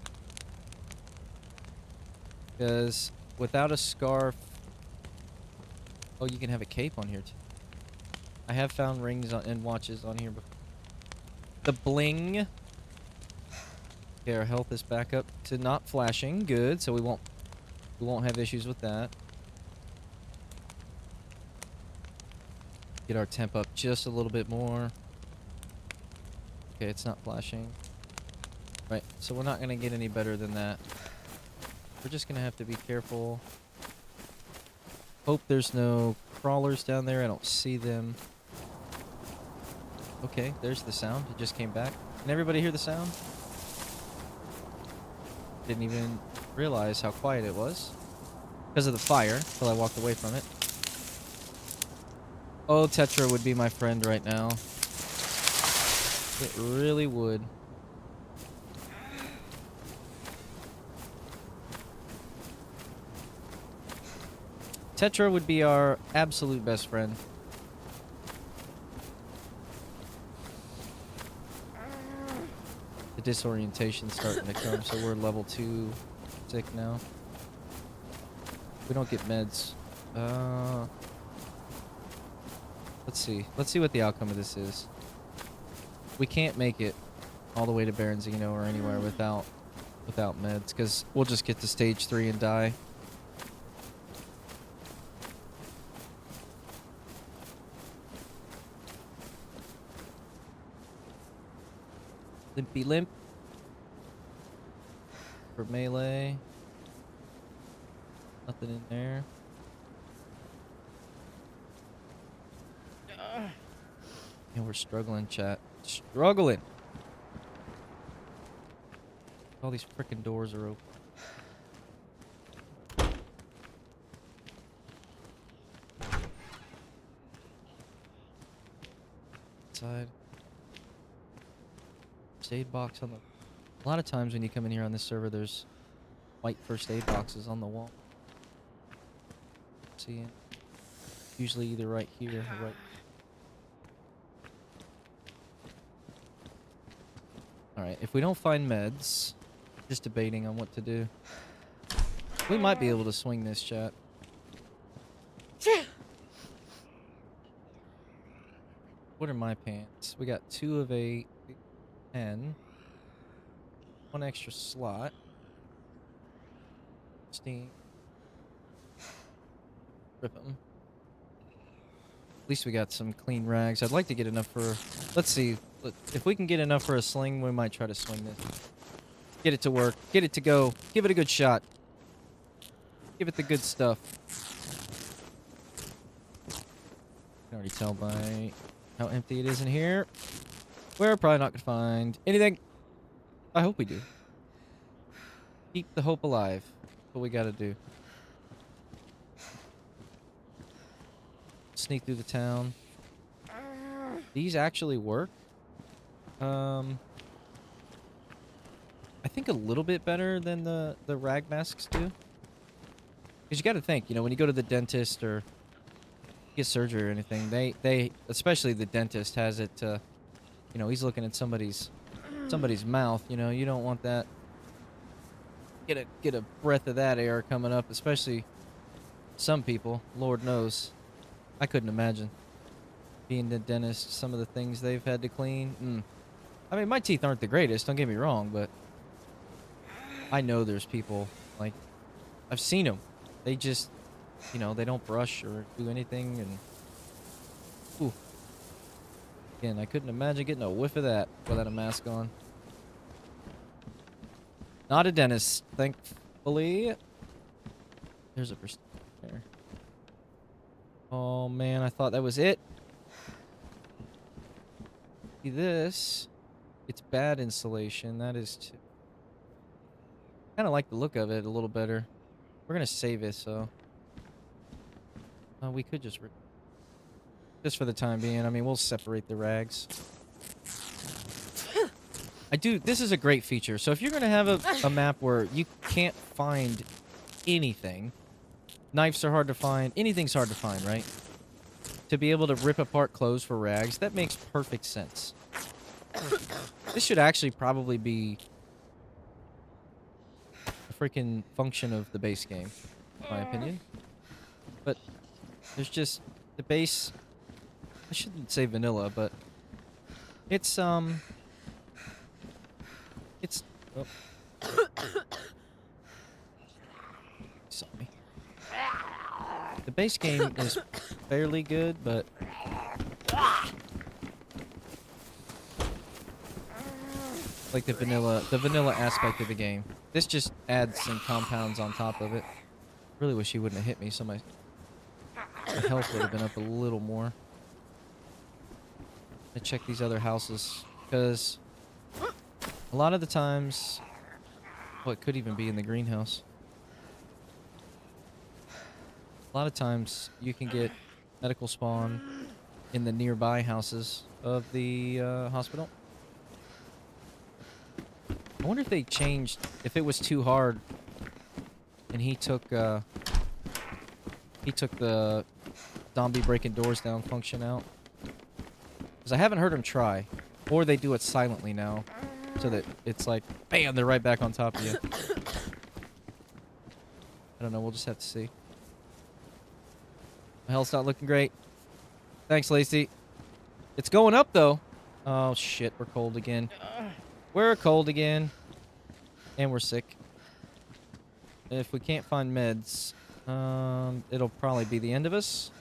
Because without a scarf... Oh, you can have a cape on here too. I have found rings and watches on here before. The bling. Okay, our health is back up to not flashing. Good, so we won't have issues with that. Get our temp up just a little bit more. Okay, it's not flashing. Right, so we're not going to get any better than that. We're just going to have to be careful. Hope there's no crawlers down there. I don't see them. Okay, there's the sound. It just came back. Can everybody hear the sound? Didn't even realize how quiet it was. Because of the fire, until I walked away from it. Oh, Tetra would be my friend right now. It really would. Tetra would be our absolute best friend. The disorientation's starting to come, so we're level 2 sick now. We don't get meds. Let's see. Let's see what the outcome of this is. We can't make it all the way to Baronzino or anywhere without meds, because we'll just get to stage 3 and die. Limpy limp. For melee. Nothing in there. Yeah, we're struggling, chat. Struggling. All these frickin' doors are open. Inside. Shade box on the... A lot of times when you come in here on this server, there's white first aid boxes on the wall. See, usually either right here or right. All right, if we don't find meds, just debating on what to do. We might be able to swing this, chat. What are my pants? We got 2 of 8, 10. 1 extra slot. Steam. Rip them. At least we got some clean rags. I'd like to get enough for... Let's see. If we can get enough for a sling, we might try to swing this. Get it to work. Get it to go. Give it a good shot. Give it the good stuff. I can already tell by how empty it is in here. We're probably not going to find anything. I hope we do. Keep the hope alive. That's what we got to do. Sneak through the town. These actually work. I think a little bit better than the rag masks do. Because you got to think, you know, when you go to the dentist or get surgery or anything, they especially the dentist has it. You know, he's looking at somebody's mouth. You know, you don't want that. Get a breath of that air coming up, especially some people. Lord knows, I couldn't imagine being the dentist. Some of the things they've had to clean. I mean, my teeth aren't the greatest. Don't get me wrong, but I know there's people like I've seen them. They just, you know, they don't brush or do anything, and ooh. Again, I couldn't imagine getting a whiff of that without a mask on. Not a dentist, thankfully. There's a person there. Oh man, I thought that was it. See this? It's bad insulation. That is too. Kind of like the look of it a little better. We're gonna save it, so we could just for the time being. I mean, we'll separate the rags. This is a great feature. So if you're gonna have a map where you can't find anything, knives are hard to find, anything's hard to find, right? To be able to rip apart clothes for rags, that makes perfect sense. This should actually probably be a freaking function of the base game, in my opinion. But there's just the base. I shouldn't say vanilla, but it's oh. Sorry. The base game is fairly good, but like the vanilla aspect of the game. This just adds some compounds on top of it. Really wish he wouldn't have hit me, so my health would have been up a little more. I check these other houses because a lot of the times, well, it could even be in the greenhouse. A lot of times you can get medical spawn in the nearby houses of the hospital. I wonder if they changed, if it was too hard and he took the zombie breaking doors down function out. Because I haven't heard him try. Or they do it silently now. So that it's like, bam, they're right back on top of you. I don't know, we'll just have to see. My health's not looking great. Thanks, Lacey. It's going up, though. Oh, shit, we're cold again. We're cold again. And we're sick. If we can't find meds, it'll probably be the end of us.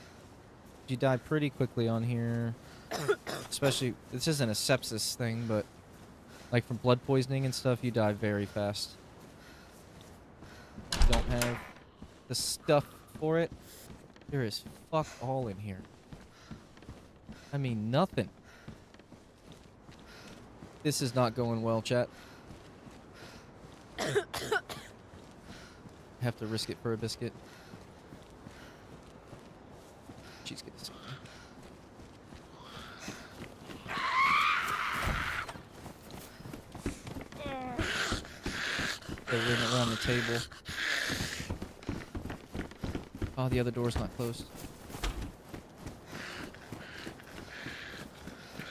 You die pretty quickly on here. Especially, this isn't a sepsis thing, but like from blood poisoning and stuff, you die very fast. You don't have the stuff for it. There is fuck all in here. I mean, nothing. This is not going well, chat. Have to risk it for a biscuit. She's gonna see me. they're in around the table. Oh, the other door's not closed.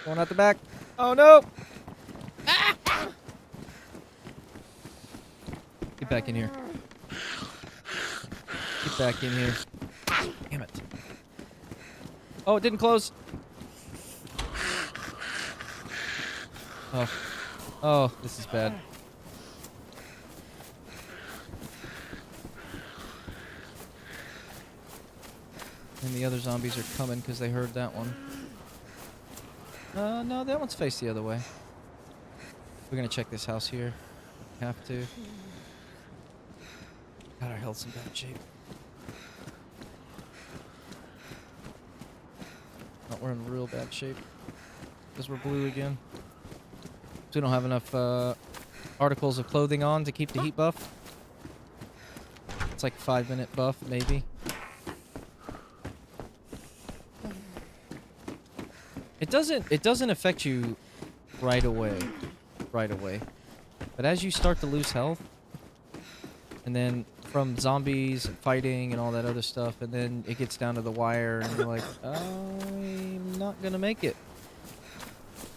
Going out the back. Oh no! Get back in here. Get back in here. Damn it. Oh, it didn't close. Oh. Oh, this is bad. And the other zombies are coming because they heard that one. No, that one's faced the other way. We're gonna check this house here. Have to. God, our health's in bad shape. Oh, we're in real bad shape. Because we're blue again. So we don't have enough articles of clothing on to keep the heat buff. It's like a 5-minute buff, maybe. It doesn't affect you right away. But as you start to lose health, and then from zombies and fighting and all that other stuff, and then it gets down to the wire, and you're like, I'm not gonna make it.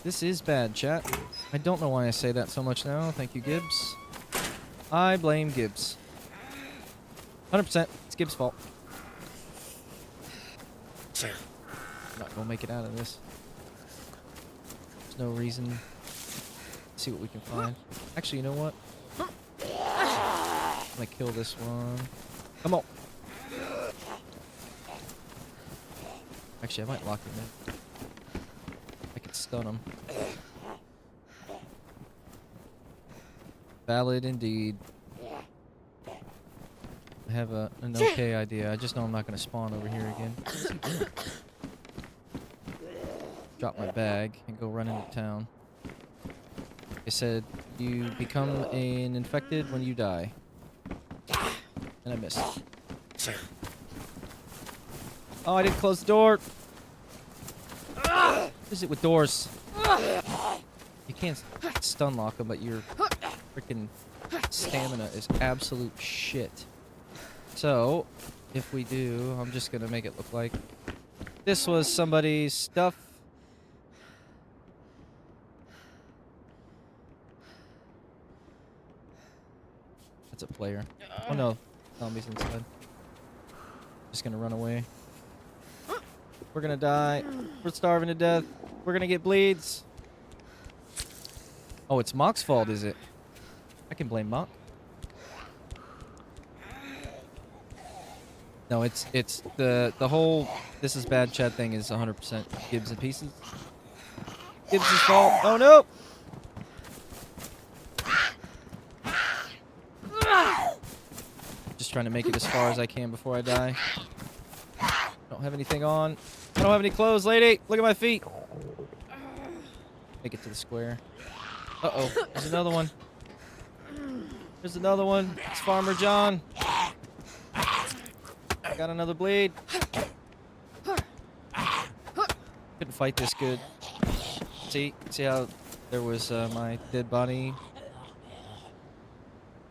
This is bad, chat. I don't know why I say that so much now. Thank you, Gibbs. I blame Gibbs. 100%. It's Gibbs' fault. I'm not gonna make it out of this. There's no reason. Let's see what we can find. Actually, you know what? I'm gonna kill this one. Come on. Actually, I might lock him in. I could stun him. Valid indeed. I have an okay idea. I just know I'm not gonna spawn over here again. Drop my bag and go run into town. It said you become an infected when you die. And I missed. Oh, I didn't close the door. What is it with doors? You can't stun lock them, but your freaking stamina is absolute shit. So, if we do, I'm just gonna make it look like this was somebody's stuff. That's a player. Oh no, zombies inside. Just gonna run away. We're gonna die. We're starving to death. We're gonna get bleeds. Oh, it's Mock's fault, is it? I can blame Mock. No, it's the whole this is bad chat thing is 100% Gibbs and pieces. Gibbs' fault. Oh no! Just trying to make it as far as I can before I die. Don't have anything on. I don't have any clothes, lady. Look at my feet. Make it to the square. Uh-oh. There's another one. There's another one. It's Farmer John. I got another bleed. Couldn't fight this good. See how there was my dead body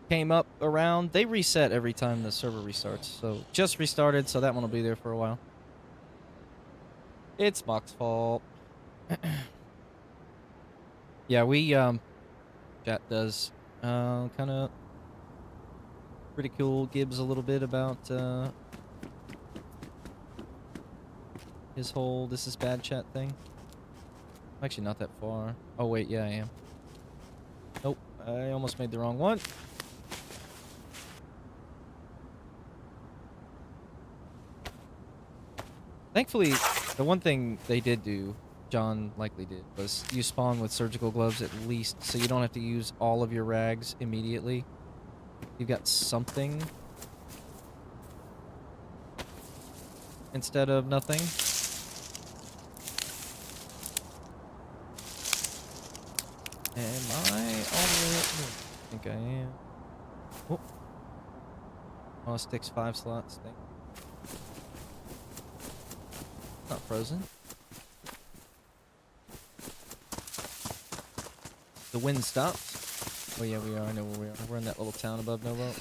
came up around. They reset every time the server restarts. So just restarted, so that one will be there for a while. It's Mock's fault. Yeah, we chat does kind of ridicule Gibbs a little bit about his whole this is bad chat thing. I'm actually not that far. Oh wait, yeah I am. Nope, I almost made the wrong one. Thankfully, the one thing they did do, John likely did, was you spawn with surgical gloves at least, so you don't have to use all of your rags immediately. You've got something instead of nothing. Am I all the way up here? I think I am. Oh. Oh, it sticks 5 slots. Not frozen. The wind stopped. Oh yeah, we are. I know where we are. We're in that little town above Novo.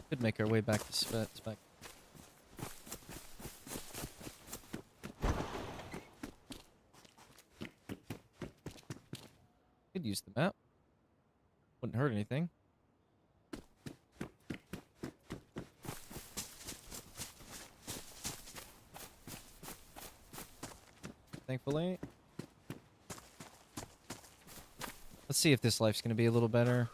Could make our way back to Spec. Could use the map. Wouldn't hurt anything. Thankfully. Let's see if this life's gonna be a little better.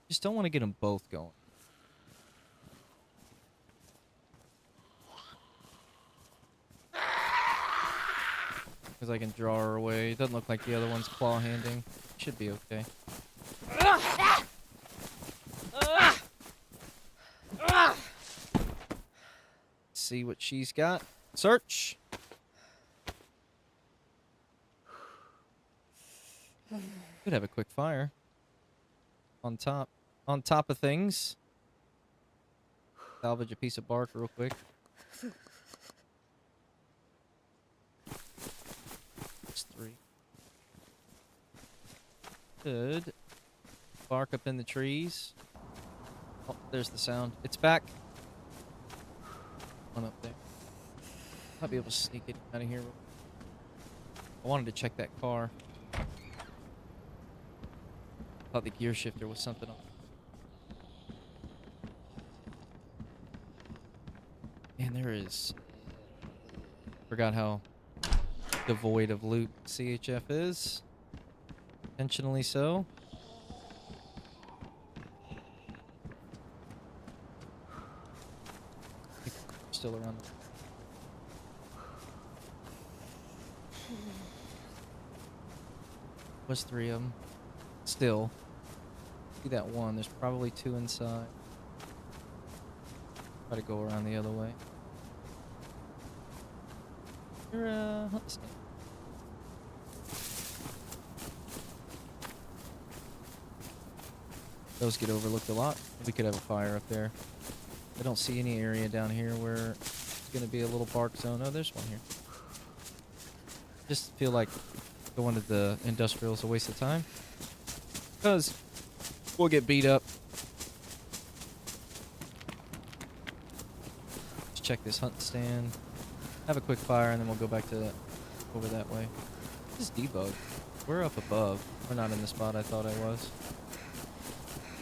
Just don't want to get them both going. Because I can draw her away. It doesn't look like the other one's claw handing. Should be okay. See what she's got. Search. Could have a quick fire. On top. On top of things. Salvage a piece of bark real quick. It's 3. Good. Bark up in the trees. Oh, there's the sound. It's back. One up there. Might be able to sneak it out of here. I wanted to check that car. Thought the gear shifter was something on. Man, there is. Forgot how devoid of loot CHF is. Intentionally so. Still around. Was 3 of them. Still. See that one. There's probably 2 inside. Try to go around the other way. You're, let's see. Those get overlooked a lot. We could have a fire up there. I don't see any area down here where it's going to be a little bark zone. Oh, there's one here. Just feel like going to the industrial is a waste of time. Because we'll get beat up. Let's check this hunt stand. Have a quick fire and then we'll go back to over that way. This is debug. We're up above. We're not in the spot I thought I was.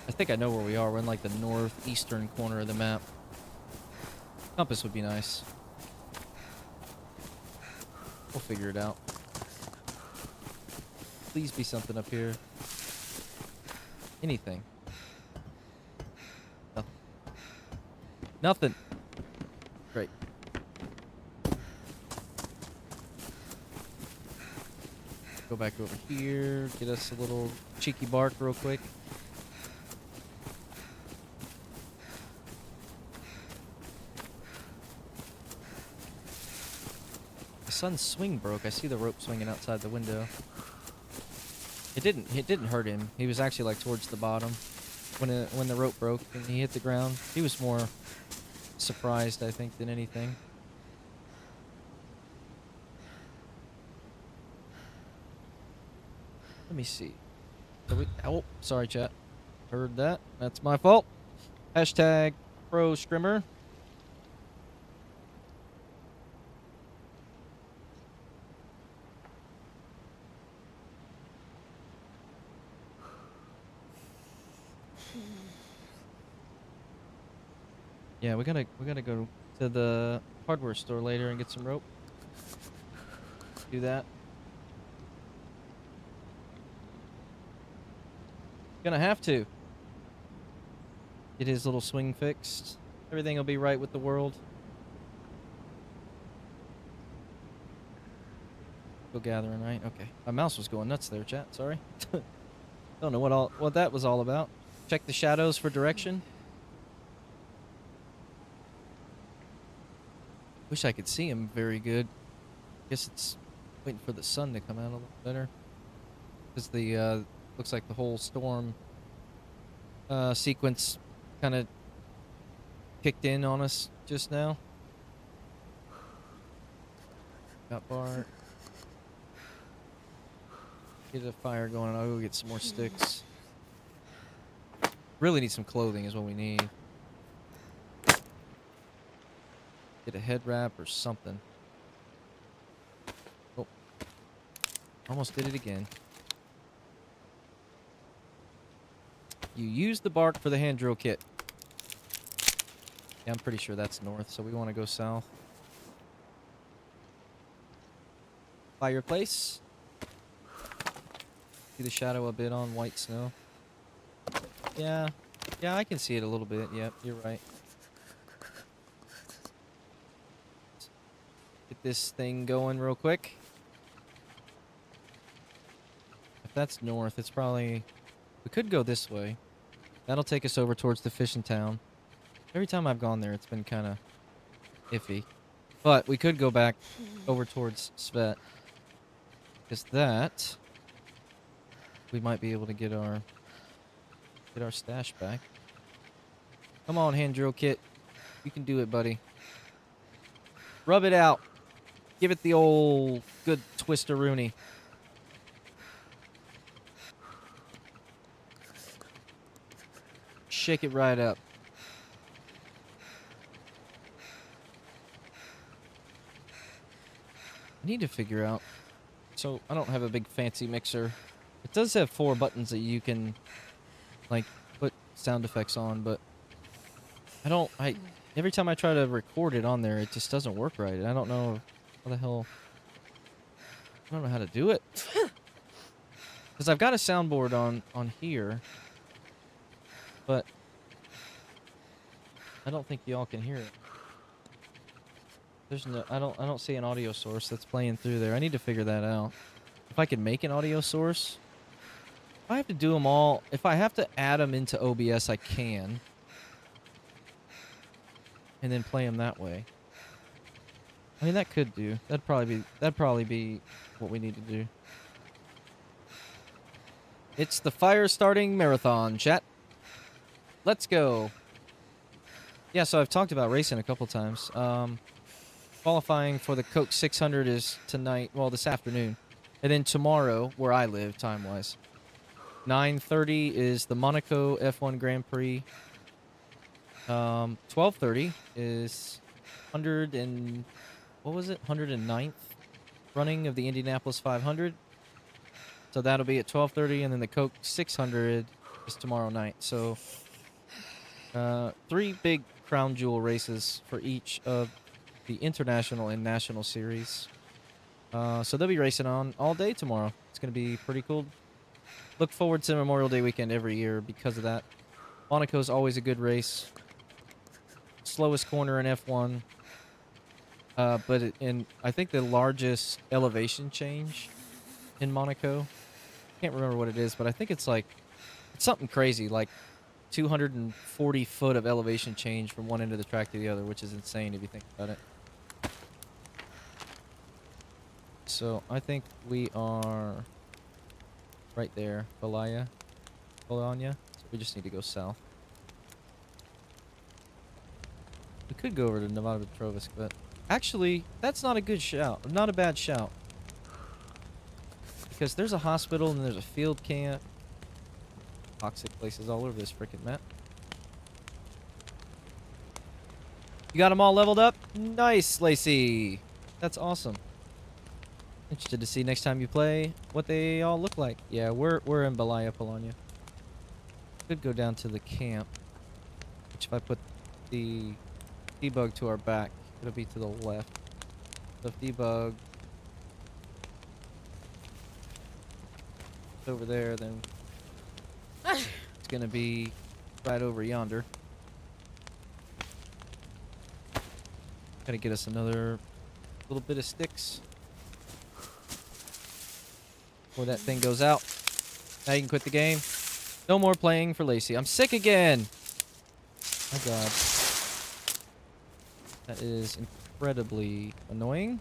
I think I know where we are. We're in like the northeastern corner of the map. Compass would be nice. We'll figure it out. Please be something up here. Anything. Nothing. Nothing. Great. Go back over here. Get us a little cheeky bark real quick. The sun's swing broke. I see the rope swinging outside the window. It didn't hurt him. He was actually like towards the bottom when the rope broke and he hit the ground. He was more surprised, I think, than anything. Let me see. Oh, sorry, chat. Heard that. That's my fault. Hashtag pro scrimmer. Yeah, we gotta go to the hardware store later and get some rope. Do that. Gonna have to. Get his little swing fixed. Everything will be right with the world. Go gathering, right? Okay. My mouse was going nuts there, chat. Sorry. Don't know what that was all about. Check the shadows for direction. Wish I could see him very good. Guess it's waiting for the sun to come out a little better. Because the looks like the whole storm sequence kind of kicked in on us just now. Got Bart. Get a fire going. I'll go get some more sticks. Really need some clothing is what we need. Get a head wrap or something. Oh. Almost did it again. You use the bark for the hand drill kit. Yeah, I'm pretty sure that's north, so we want to go south. Fireplace. See the shadow a bit on white snow. Yeah. Yeah, I can see it a little bit. Yep, you're right. Get this thing going real quick. If that's north, it's probably... We could go this way. That'll take us over towards the fishing town. Every time I've gone there, it's been kind of iffy. But we could go back over towards Svet. Because that... We might be able to get our stash back. Come on, hand drill kit. You can do it, buddy. Rub it out. Give it the old good twist-a-rooney. Shake it right up. I need to figure out. So, I don't have a big fancy mixer. It does have 4 buttons that you can, like, put sound effects on, but every time I try to record it on there, it just doesn't work right. I don't know how the hell, I don't know how to do it. Because I've got a soundboard on here, but I don't think y'all can hear it. There's no, I don't see an audio source that's playing through there. I need to figure that out. If I could make an audio source, if I have to do them all, if I have to add them into OBS, I can. And then play them that way. I mean, that could do. That'd probably be what we need to do. It's the fire starting marathon, chat. Let's go. Yeah, so I've talked about racing a couple times. Qualifying for the Coke 600 is tonight, well, this afternoon. And then tomorrow, where I live, time-wise, 9:30 is the Monaco F1 Grand Prix. 12:30 is 109th running of the Indianapolis 500. So that'll be at 12:30, and then the Coke 600 is tomorrow night. So 3 big crown jewel races for each of the international and national series. So they'll be racing on all day tomorrow. It's going to be pretty cool. Look forward to Memorial Day weekend every year because of that. Monaco's always a good race. Slowest corner in F1. But I think the largest elevation change in Monaco. Can't remember what it is, but I think it's something crazy, like 240 foot of elevation change from one end of the track to the other, which is insane if you think about it. So I think we are right there, Bologna. So we just need to go south. We could go over to Nevada Petrovisk, but actually, that's not a good shout. Not a bad shout. Because there's a hospital and there's a field camp. Toxic places all over this freaking map. You got them all leveled up? Nice, Lacey. That's awesome. Interested to see next time you play what they all look like. Yeah, we're in Balaya, Polonia. Could go down to the camp. Which if I put the debug to our back, it'll be to the left. So if debug is over there, then it's gonna be right over yonder. Gotta get us another little bit of sticks before that thing goes out. Now you can quit the game. No more playing for Lacey. I'm sick again. My God. That is incredibly annoying.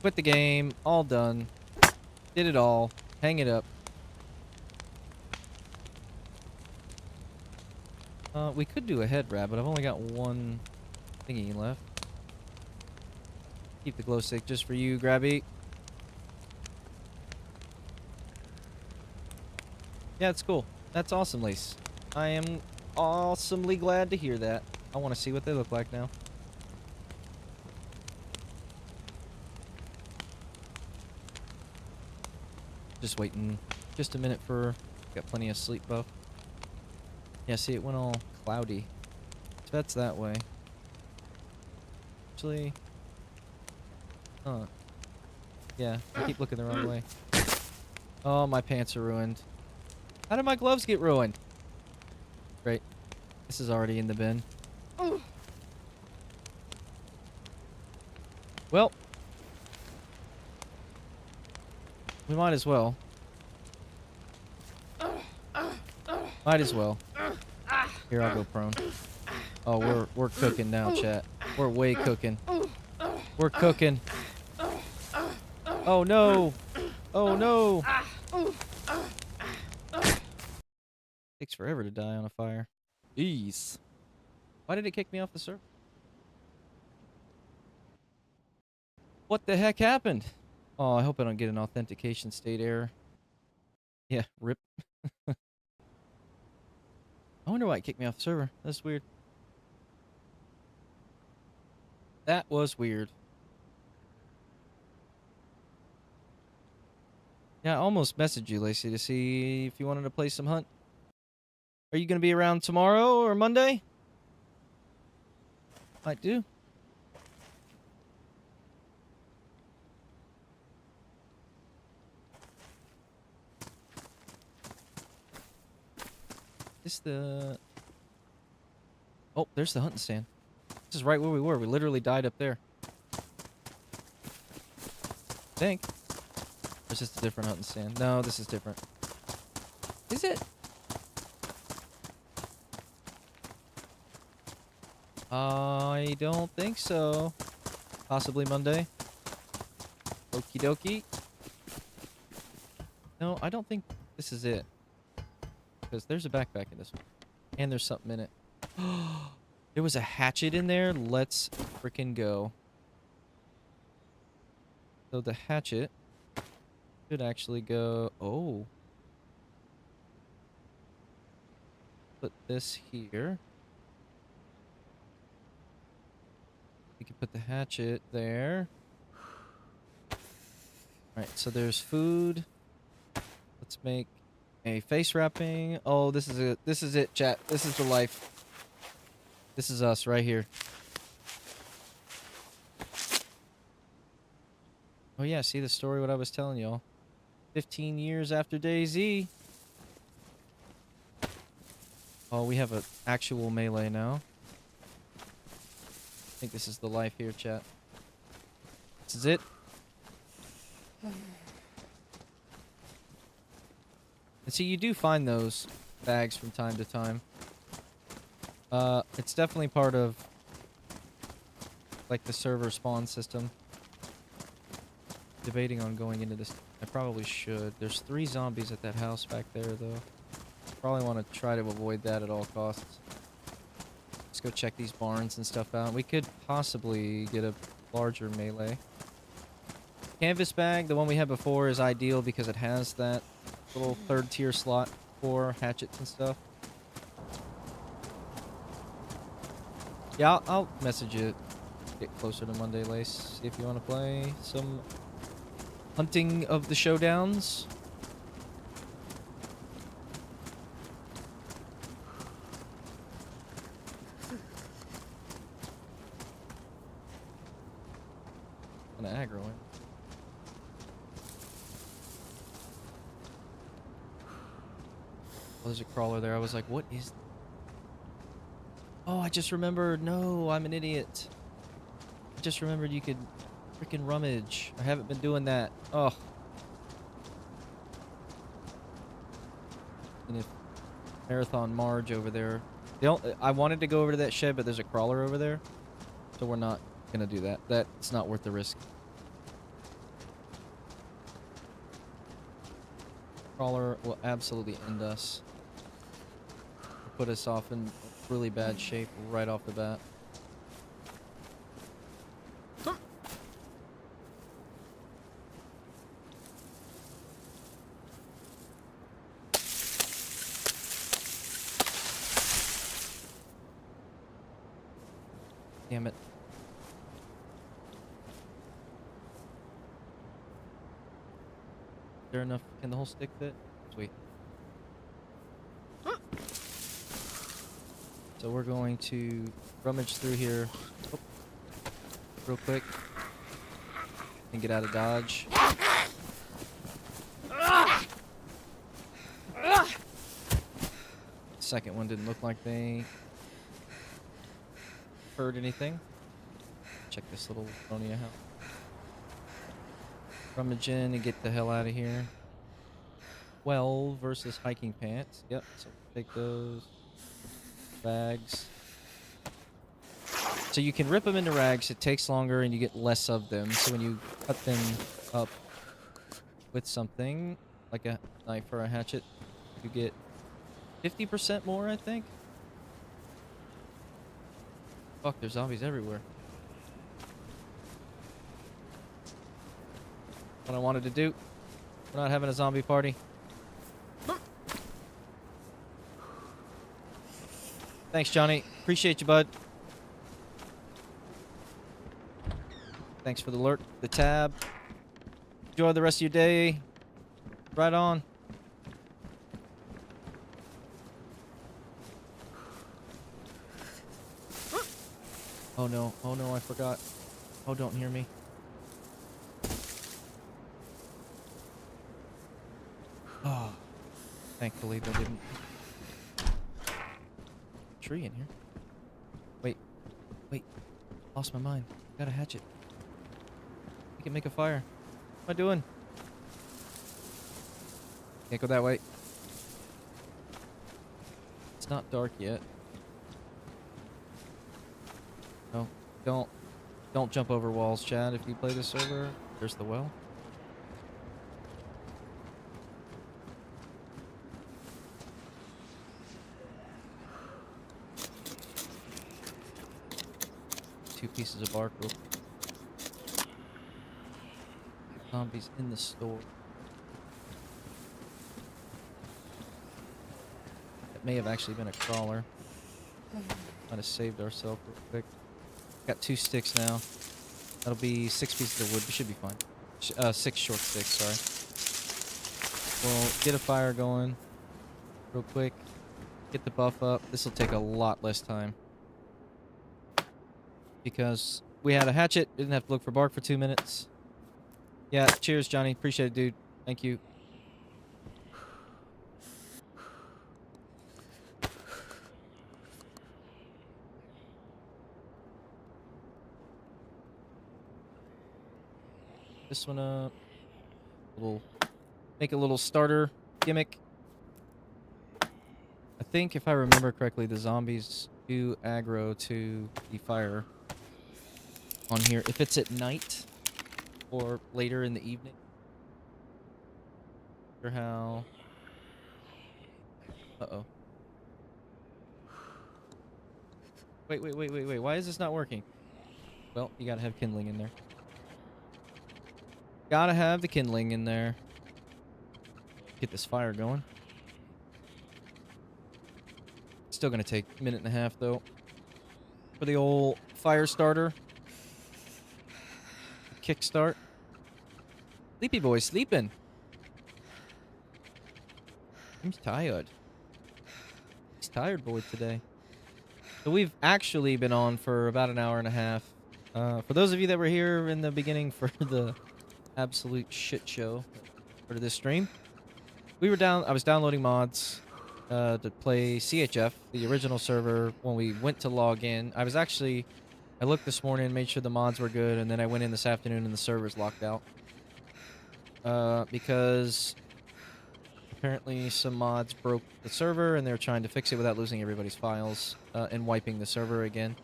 Quit the game. All done. Did it all. Hang it up. We could do a head wrap, but I've only got one thingy left. Keep the glow stick just for you, Grabby. Yeah, it's cool. That's awesome, Lace. I am awesomely glad to hear that. I want to see what they look like now. Just waiting just a minute for... Got plenty of sleep buff. Yeah, see, it went all cloudy. So that's that way. Actually... Huh. Yeah, I keep looking the wrong way. Oh, my pants are ruined. How did my gloves get ruined? Great. This is already in the bin. Well. We might as well. Might as well. Here, I'll go prone. Oh, we're cooking now, chat. We're way cooking. We're cooking. Oh no! Oh no! Takes forever to die on a fire. Jeez. Why did it kick me off the server? What the heck happened? Oh, I hope I don't get an authentication state error. Yeah, rip. I wonder why it kicked me off the server. That's weird. That was weird. Yeah, I almost messaged you, Lacey, to see if you wanted to play some Hunt. Are you going to be around tomorrow or Monday? Might do. This the... Oh, there's the hunting stand. This is right where we were. We literally died up there. I think. Or is this a different hunting stand? No, this is different. Is it? I don't think so. Possibly Monday. Okie dokie. No, I don't think this is it. Because there's a backpack in this one. And there's something in it. There was a hatchet in there. Let's frickin' go. So the hatchet should actually go... Oh. Put this here. We can put the hatchet there. Alright, so there's food. Let's make a face wrapping. Oh, this is it. This is it, chat. This is the life. This is us right here. Oh yeah, see the story what I was telling y'all. 15 years after DayZ. Oh, we have an actual melee now. I think this is the life here, chat. This is it. And see, you do find those bags from time to time. It's definitely part of, like, the server spawn system. Debating on going into this. I probably should. There's 3 zombies at that house back there, though. Probably want to try to avoid that at all costs. Let's go check these barns and stuff out. We could possibly get a larger melee. Canvas bag, the one we had before, is ideal because it has that little 3rd tier slot for hatchets and stuff. Yeah, I'll message you. Get closer to Monday, Lace. See if you want to play some hunting of the showdowns. Kind of aggroing. Oh, there's a crawler there. I was like, what is... Oh, I just remembered. No, I'm an idiot. I just remembered you could freaking rummage. I haven't been doing that. Oh. And if Marathon Marge over there... I wanted to go over to that shed, but there's a crawler over there. So we're not going to do that. That's not worth the risk. Crawler will absolutely end us. put us off in really bad shape right off the bat. Damn it. Is there enough? Can the whole stick fit? Sweet. So we're going to rummage through here real quick and get out of dodge. Second one didn't look like they heard anything. Check this little Ronia house. Rummage in and get the hell out of here. 12 versus hiking pants. Yep, so take those rags. So you can rip them into rags. It takes longer and you get less of them. So when you cut them up with something like a knife or a hatchet, you get 50% more, I think. Fuck, there's zombies everywhere. What I wanted to do. We're not having a zombie party. Thanks, Johnny. Appreciate you, bud. Thanks for the alert, the tab. Enjoy the rest of your day. Right on. Oh no, I forgot. Oh, don't hear me. Oh, thankfully they didn't. Tree in here. Wait. Lost my mind. Got a hatchet. We can make a fire. What am I doing? Can't go that way. It's not dark yet. No, don't jump over walls, Chad. If you play this server, there's the well. Two pieces of bark. Zombies in the store. It may have actually been a crawler. Might have saved ourselves real quick. Got 2 sticks now. That'll be 6 pieces of wood. We should be fine. 6 short sticks, sorry. We'll get a fire going real quick. Get the buff up. This will take a lot less time. Because we had a hatchet. Didn't have to look for bark for 2 minutes. Yeah, cheers, Johnny. Appreciate it, dude. Thank you. This one up. Make a little starter gimmick. I think if I remember correctly, the zombies do aggro to the fire on here. If it's at night or later in the evening. Or how... Uh-oh. Wait. Why is this not working? Well, you gotta have kindling in there. Gotta have the kindling in there. Get this fire going. Still gonna take a minute and a half, though. For the old fire starter. Kickstart. Sleepy boy sleeping. He's tired. He's tired boy today. So we've actually been on for about an hour and a half. For those of you that were here in the beginning for the absolute shit show for this stream, I was downloading mods to play CHF, the original server. When we went to log in, I looked this morning, made sure the mods were good, and then I went in this afternoon and the server's locked out. Because apparently some mods broke the server and they're trying to fix it without losing everybody's files and wiping the server again.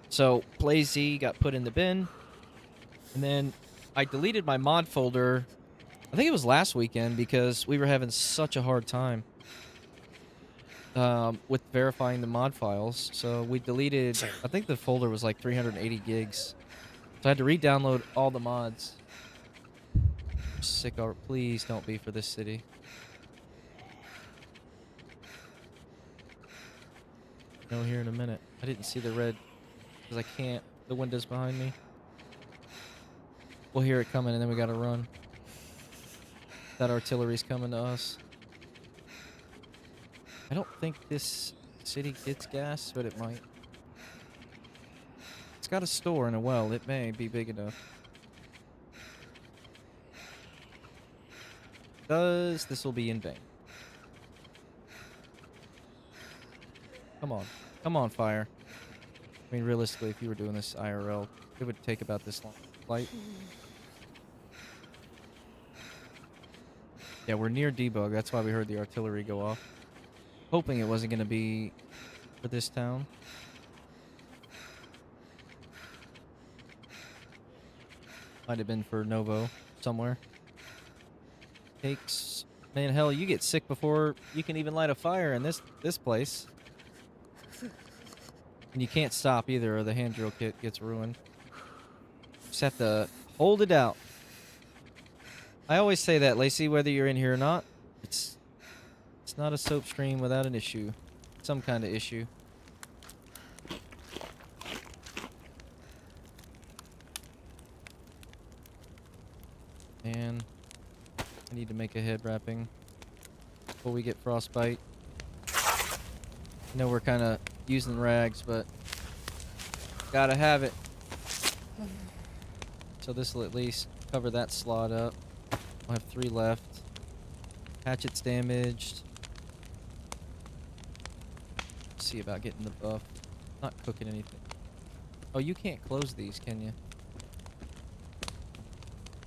So PlayZ got put in the bin, and then I deleted my mod folder. I think it was last weekend because we were having such a hard time with verifying the mod files. So we deleted, I think the folder was like 380 gigs. So I had to re-download all the mods. Sick of, please don't be for this city. No, here in a minute. I didn't see the red because I can't. The window's behind me. We'll hear it coming and then we gotta run. That artillery's coming to us. I don't think this city gets gas, but it might. It's got a store and a well. It may be big enough. This will be in vain. Come on. Come on, fire. I mean, realistically, if you were doing this IRL, it would take about this long. Flight. Yeah, we're near debug. That's why we heard the artillery go off. Hoping it wasn't going to be for this town. Might have been for Novo somewhere. Takes, man, hell, you get sick before you can even light a fire in this place. And you can't stop either, or the hand drill kit gets ruined. Just have to hold it out. I always say that, Lacey, whether you're in here or not, it's not a soap stream without an issue. Some kind of issue. And I need to make a head wrapping before we get frostbite. I know we're kind of using rags, but gotta have it. So this will at least cover that slot up. I'll have 3 left. Hatchet's damaged. See about getting the buff. Not cooking anything. Oh, you can't close these, can you?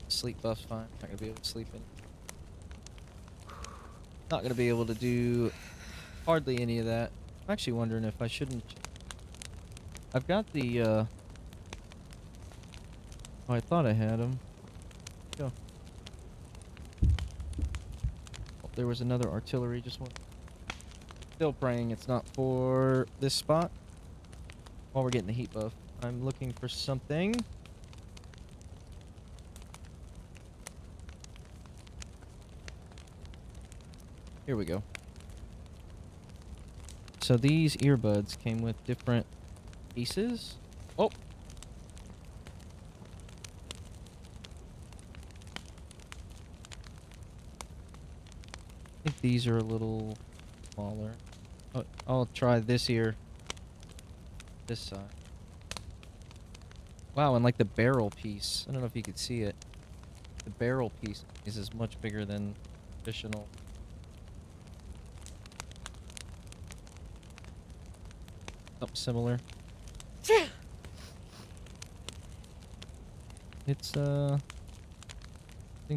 Sleep buff's fine. Not gonna be able to sleep in. Not gonna be able to do hardly any of that. I'm actually wondering if I shouldn't. I've got the. Oh, I thought I had them. Go. Oh, there was another artillery. Just one. Still praying it's not for this spot. While we're getting the heat buff, I'm looking for something. Here we go. So these earbuds came with different pieces. Oh! I think these are a little smaller. Oh, I'll try this ear. This side. Wow, and like the barrel piece. I don't know if you could see it. The barrel piece is much bigger than traditional. Something similar. It's things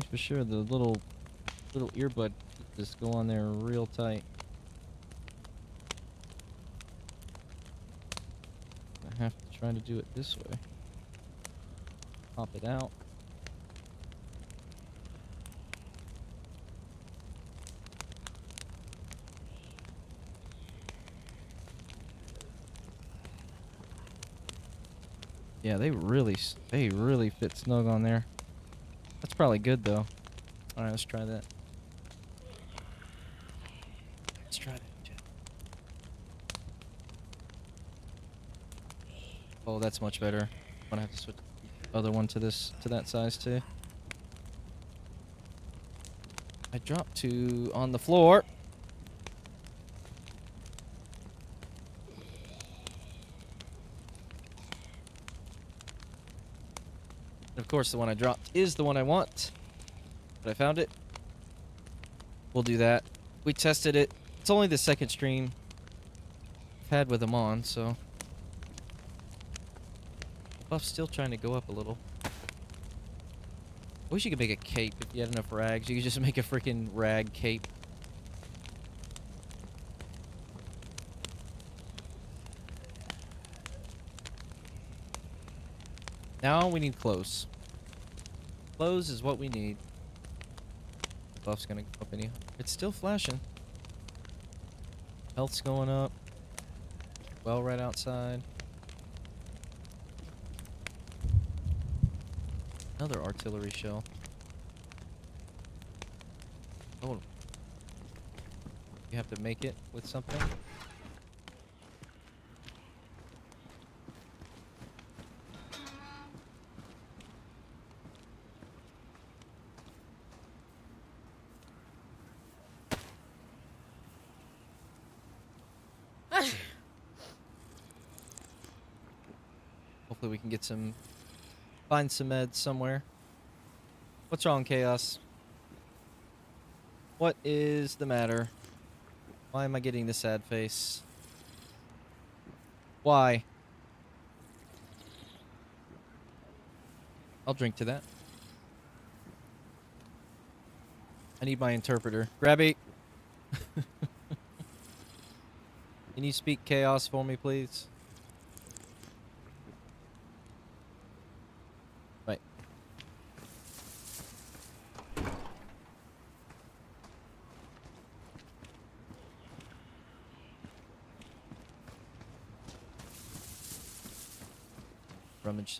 for sure. The little earbud just go on there real tight. I have to try to do it this way. Pop it out. Yeah, they really fit snug on there. That's probably good though. All right, let's try that. Let's try that. Oh, that's much better. I'm gonna have to switch the other one to that size too. I dropped 2 on the floor. Of course, the one I dropped is the one I want. But I found it. We'll do that. We tested it. It's only the second stream I've had with them on, so. The buff's still trying to go up a little. I wish you could make a cape if you had enough rags. You could just make a freaking rag cape. Now we need clothes. Clothes is what we need. Buff's gonna go up anyhow. It's still flashing. Health's going up. Well, right outside. Another artillery shell. Oh. You have to make it with something? Hopefully we can get some... Find some meds somewhere. What's wrong, Chaos? What is the matter? Why am I getting the sad face? Why? I'll drink to that. I need my interpreter. Grabby! Can you speak Chaos for me, please? Right. Rummage.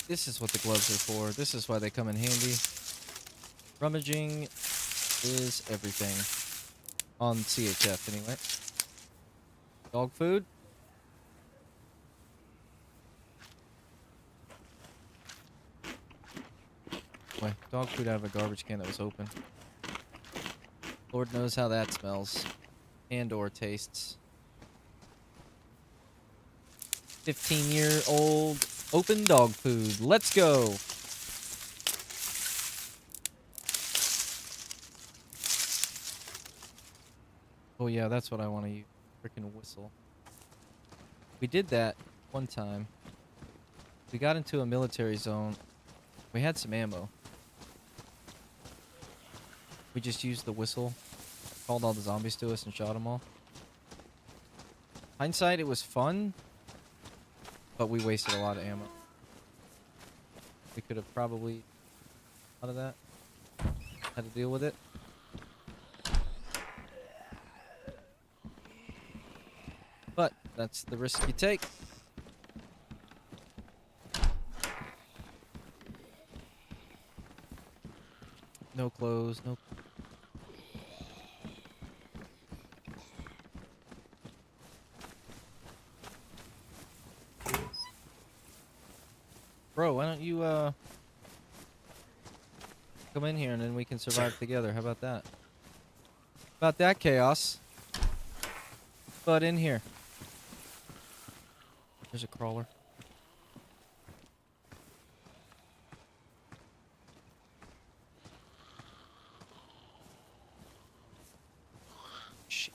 This is what the gloves are for. This is why they come in handy. Rummaging is everything. On CHF, anyway. Dog food. Boy, dog food out of a garbage can that was open. Lord knows how that smells. And or tastes. 15-year-old open dog food. Let's go. Oh yeah, that's what I want to use. Freaking whistle. We did that one time. We got into a military zone. We had some ammo. We just used the whistle. Called all the zombies to us and shot them all. Hindsight, it was fun. But we wasted a lot of ammo. We could have probably... out of that. Had to deal with it. But that's the risk you take. No clothes, no... Bro, why don't you, come in here and then we can survive together. How about that? About that, Chaos. But in here. There's a crawler. Shit.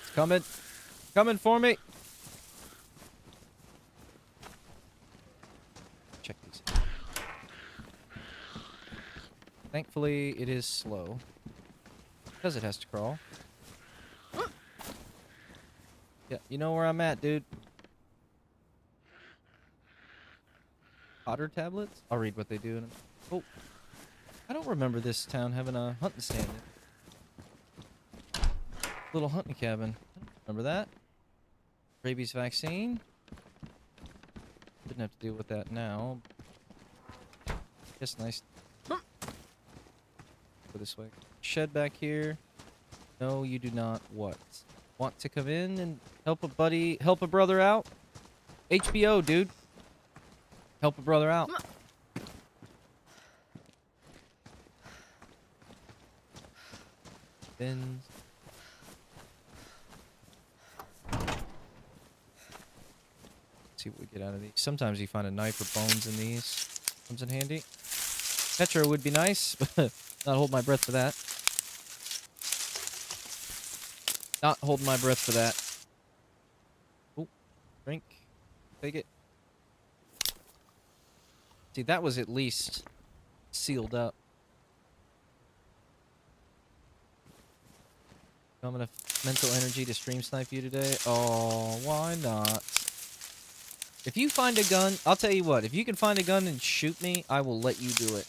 It's coming. Coming for me. Check these out. Thankfully, it is slow. Because it has to crawl. Yeah, you know where I'm at, dude. Otter tablets? I'll read what they do. Oh. I don't remember this town having a hunting stand in it. Little hunting cabin. I don't remember that. Rabies vaccine. Didn't have to deal with that now. Just nice. Go this way. Shed back here. No, you do not. What? Want to come in and help a buddy, help a brother out? HBO, dude. Help a brother out. Bins. See what we get out of these. Sometimes you find a knife or bones in these. Comes in handy. Petra would be nice, but not hold my breath for that. Not holding my breath for that. Oh, drink. Take it. See, that was at least sealed up. I'm gonna mental energy to stream snipe you today. Oh, why not? If you find a gun, I'll tell you what. If you can find a gun and shoot me, I will let you do it.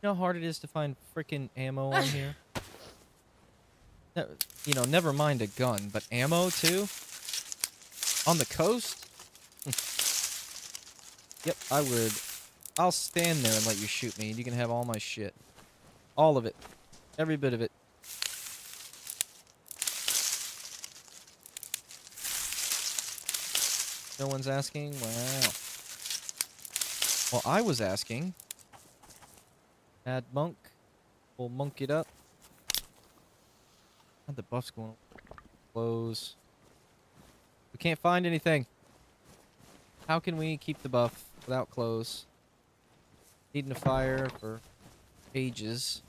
You know how hard it is to find freaking ammo on here? You know, never mind a gun, but ammo too? On the coast? Yep, I would. I'll stand there and let you shoot me, and you can have all my shit. All of it. Every bit of it. No one's asking? Wow. Well, I was asking. Add monk. We'll monk it up. How'd the buff's going? Close. We can't find anything. How can we keep the buff without clothes? Needing a fire for ages.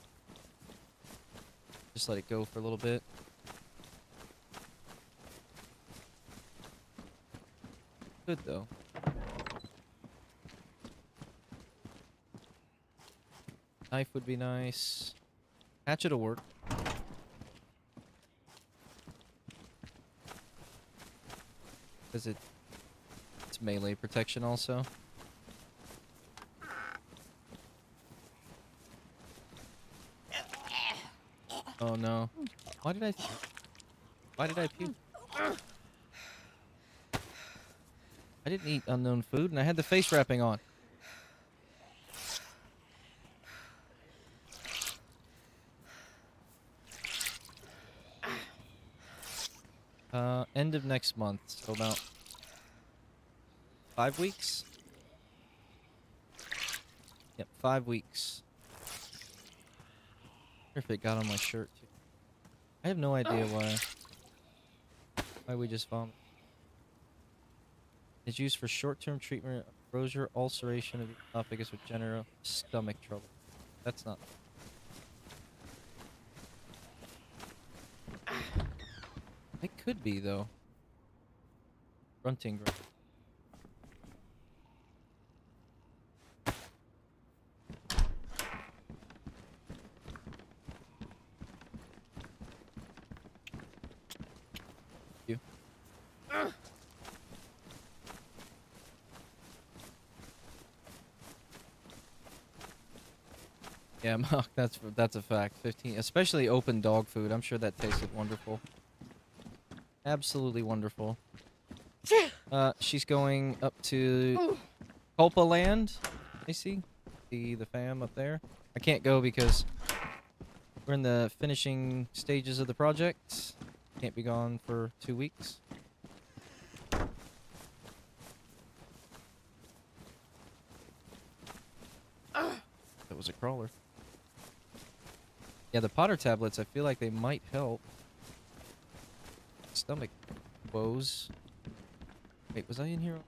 Just let it go for a little bit. Good though. Knife would be nice. Hatchet'll work. Because it's melee protection also. Oh no. Why did I puke? I didn't eat unknown food and I had the face wrapping on. End of next month, so about 5 weeks? Yep, 5 weeks. I wonder if it got on my shirt too. I have no idea why we just vomited. It's used for short-term treatment of rozier ulceration of the esophagus with general stomach trouble. That's not. It could be though. Grunting. You. Yeah, Mark, that's a fact. 15, especially open dog food. I'm sure that tasted wonderful. Absolutely wonderful. She's going up to Culpa Land. I see the fam up there. I can't go because we're in the finishing stages of the project. Can't be gone for 2 weeks. That was a crawler. Yeah, the Potter tablets, I feel like they might help. Stomach woes. Wait, was I in here?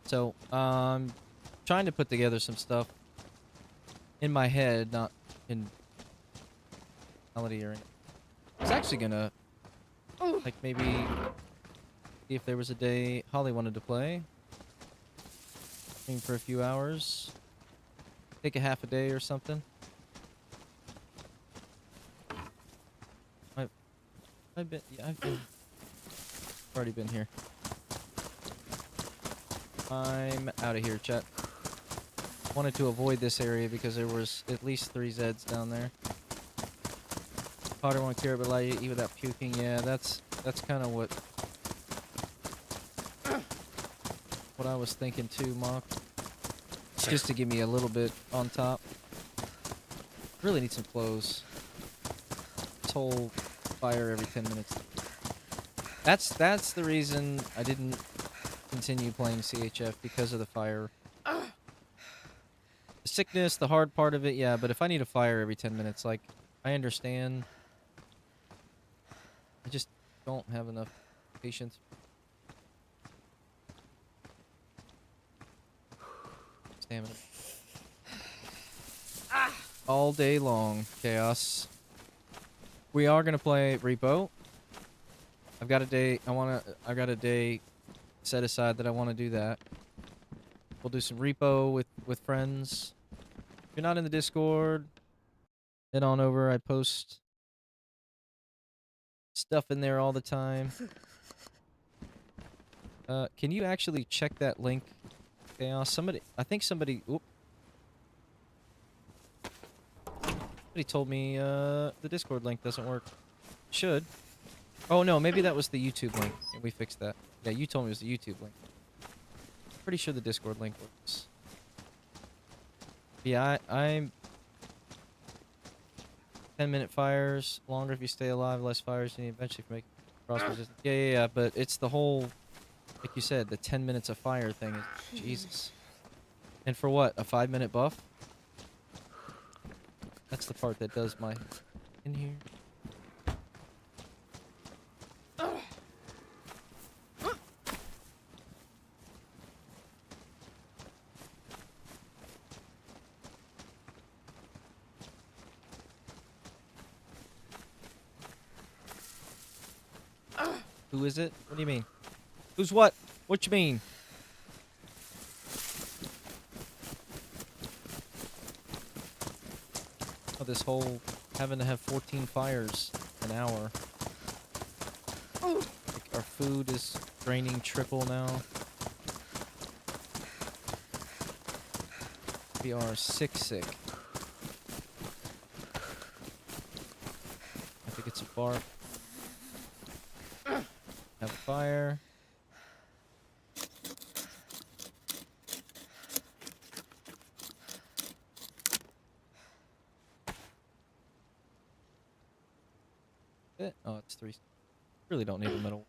So, trying to put together some stuff in my head, not in reality or anything. I was actually gonna, like, maybe see if there was a day Holly wanted to play. For a few hours. Take a half a day or something. I've been already been here. I'm out of here, chat. Wanted to avoid this area because there was at least 3 Zeds down there. Potter won't care but let you eat without puking. Yeah, that's kind of what I was thinking too, Mock. Just to give me a little bit on top. Really need some clothes. This whole fire every 10 minutes. That's the reason I didn't continue playing CHF, because of the fire. The sickness, the hard part of it, yeah, but if I need a fire every 10 minutes, like, I understand. I just don't have enough patience. Stamina. All day long, chaos. We are gonna play Repo. I've got a day. I got a day set aside that I want to do that. We'll do some Repo with friends. you're not in the Discord, head on over. I post stuff in there all the time. Can you actually check that link, Chaos? Somebody, I think somebody, oop. Somebody told me, the Discord link doesn't work. Should. Oh no, maybe that was the YouTube link, and we fixed that. Yeah, you told me it was the YouTube link. Pretty sure the Discord link works. Yeah, I'm 10-minute fires, longer if you stay alive, less fires, and you eventually make cross resistance. Yeah, but it's the whole, like you said, the 10 minutes of fire thing is, Jesus. And for what, a 5-minute buff? That's the part that does my, in here. Who is it? What do you mean? Who's what? What you mean? Oh, this whole having to have 14 fires an hour. Like our food is draining triple now. We are sick. I think it's a bar. Have a fire. Oh, it's 3. Really don't need a middle.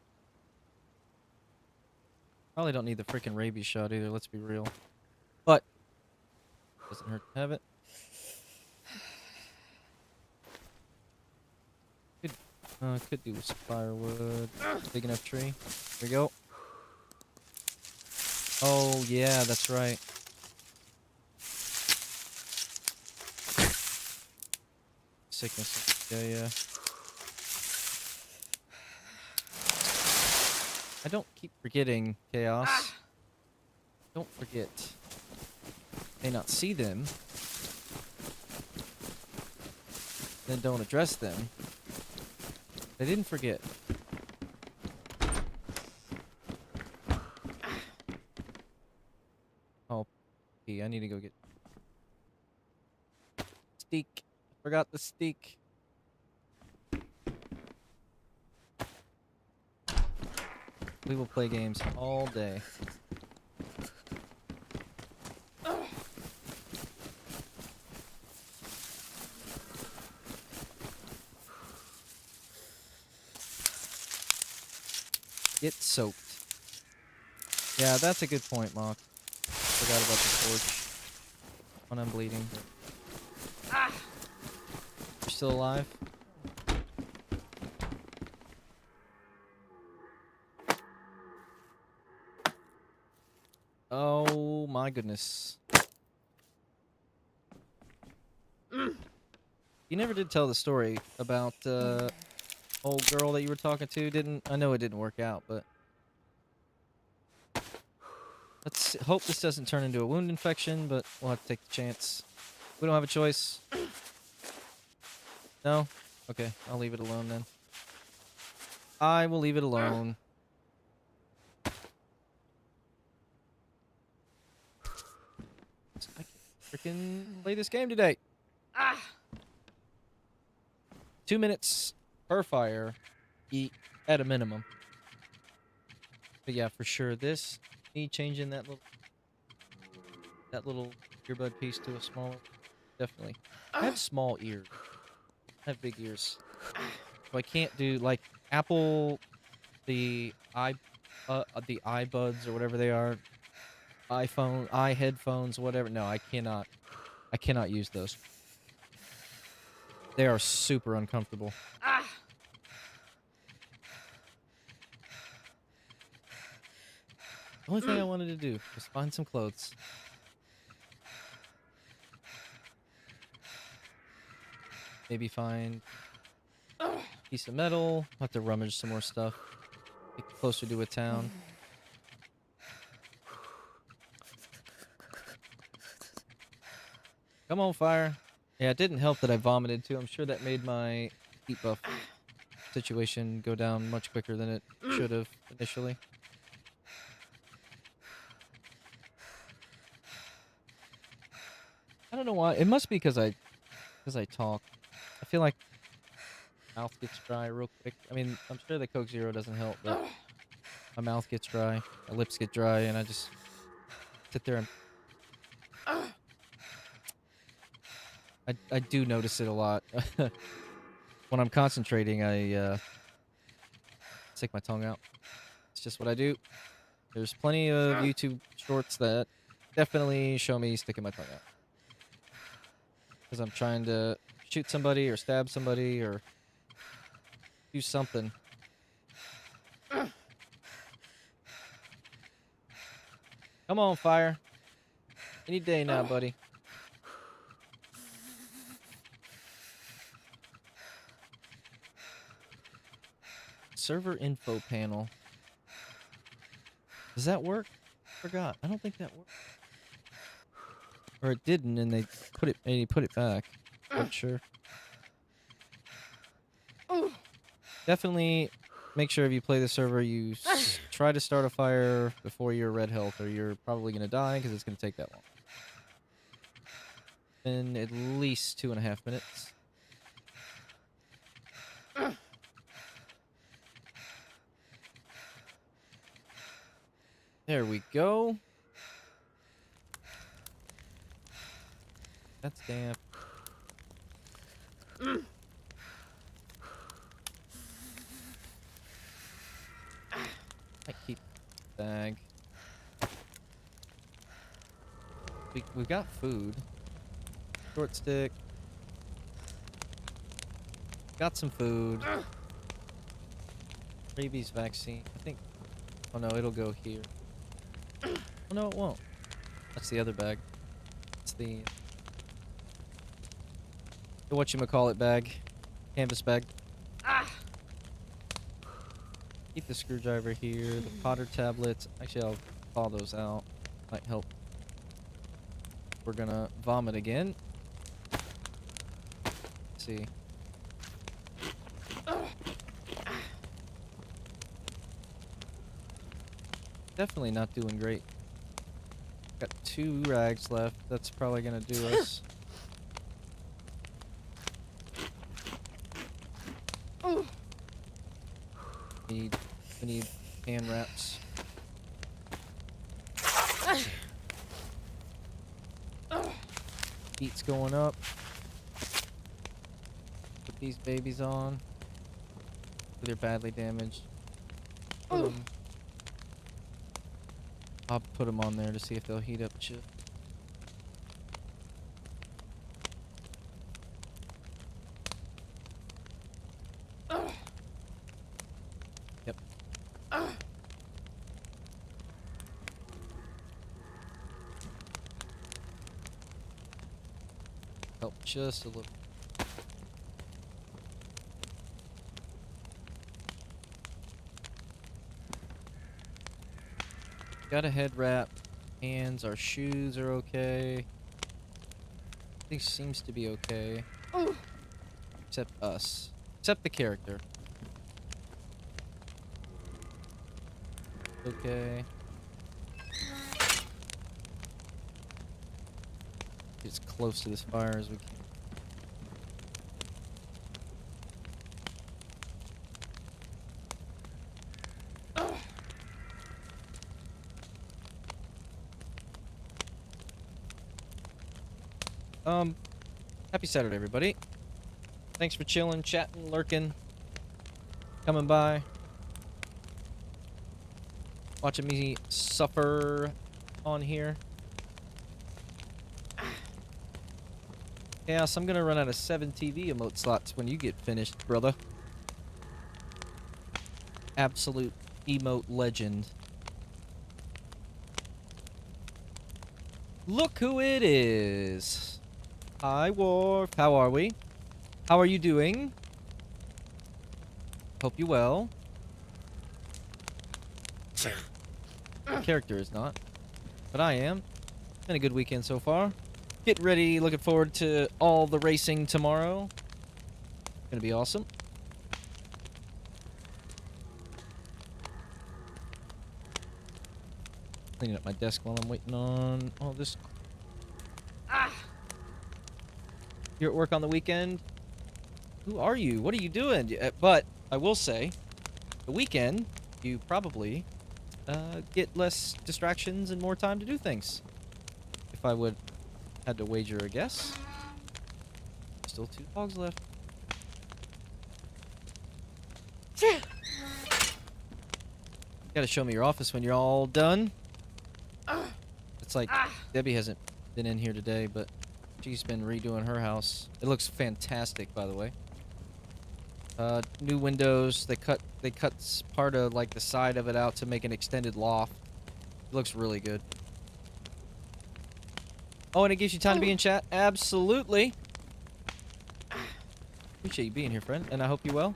Probably don't need the freaking rabies shot either, let's be real. But doesn't hurt to have it. Could do with some firewood. Big enough tree. There we go. Oh yeah, that's right. Sickness. Yeah. I don't keep forgetting, Chaos. Don't forget. May not see them. Then don't address them. I didn't forget. Oh, I need to go get steak. Forgot the steak. We will play games all day. Get soaked. Yeah, that's a good point, Mock. Forgot about the torch. When I'm bleeding. You're still alive? Oh my goodness. You never did tell the story about old girl that you were talking to. I know it didn't work out, but let's hope this doesn't turn into a wound infection, but we'll have to take the chance. We don't have a choice. No? Okay, I'll leave it alone then. I will leave it alone. I can't freaking play this game today. 2 minutes per fire, at a minimum. But yeah, for sure, this me changing that little earbud piece to a smaller, definitely. I have small ears. I have big ears, so I can't do like Apple, the iBuds or whatever they are, iPhone, headphones, whatever. No, I cannot. I cannot use those. They are super uncomfortable. The only thing I wanted to do was find some clothes. Maybe find a piece of metal. I'll have to rummage some more stuff. Get closer to a town. Come on, fire. Yeah, it didn't help that I vomited too. I'm sure that made my heat buff situation go down much quicker than it should have initially. I don't know why. It must be because I talk. I feel like my mouth gets dry real quick. I mean, I'm sure the Coke Zero doesn't help, but my mouth gets dry, my lips get dry, and I just sit there and I do notice it a lot. When I'm concentrating, I stick my tongue out. It's just what I do. There's plenty of YouTube shorts that definitely show me sticking my tongue out. Because I'm trying to shoot somebody or stab somebody or do something. Come on, fire. Any day now, buddy. Server info panel. Does that work? Forgot. I don't think that worked. Or it didn't, and they put it back. Not sure. Definitely make sure if you play the server, you try to start a fire before you're red health, or you're probably gonna die because it's gonna take that long. In at least 2.5 minutes. There we go. That's damp. I keep the bag. We've got food. Short stick. Got some food. Rabies vaccine. I think. Oh no, it'll go here. Oh no, it won't. That's the other bag. It's the whatchamacallit bag. Canvas bag. Keep the screwdriver here. The Potter tablets. Actually, I'll thaw those out. Might help. We're gonna vomit again. Let's see. Definitely not doing great. Got 2 rags left. That's probably gonna do us. We need hand wraps. Heat's going up. Put these babies on. They're badly damaged. I'll put them on there to see if they'll heat up shit. Yep. Help just a little. Got a head wrap. Hands, our shoes are okay. Everything seems to be okay. Except us. Except the character. Okay. Get as close to this fire as we can. Happy Saturday, everybody. Thanks for chilling, chatting, lurking, coming by, watching me suffer on here. Chaos, I'm gonna run out of 7 TV emote slots when you get finished, brother. Absolute emote legend. Look who it is. Hi, Worf. How are we? How are you doing? Hope you well. The character is not, but I am. Been a good weekend so far. Get ready. Looking forward to all the racing tomorrow. Gonna be awesome. Cleaning up my desk while I'm waiting on all this. You're at work on the weekend? Who are you? What are you doing? But I will say, the weekend, you probably get less distractions and more time to do things. If I would had to wager a guess. Still 2 dogs left. Gotta show me your office when you're all done. It's like Debbie hasn't been in here today, but she's been redoing her house. It looks fantastic, by the way. New windows. They cut part of like the side of it out to make an extended loft. It looks really good. Oh, and it gives you time to be in chat. Absolutely. Appreciate you being here, friend, and I hope you're well.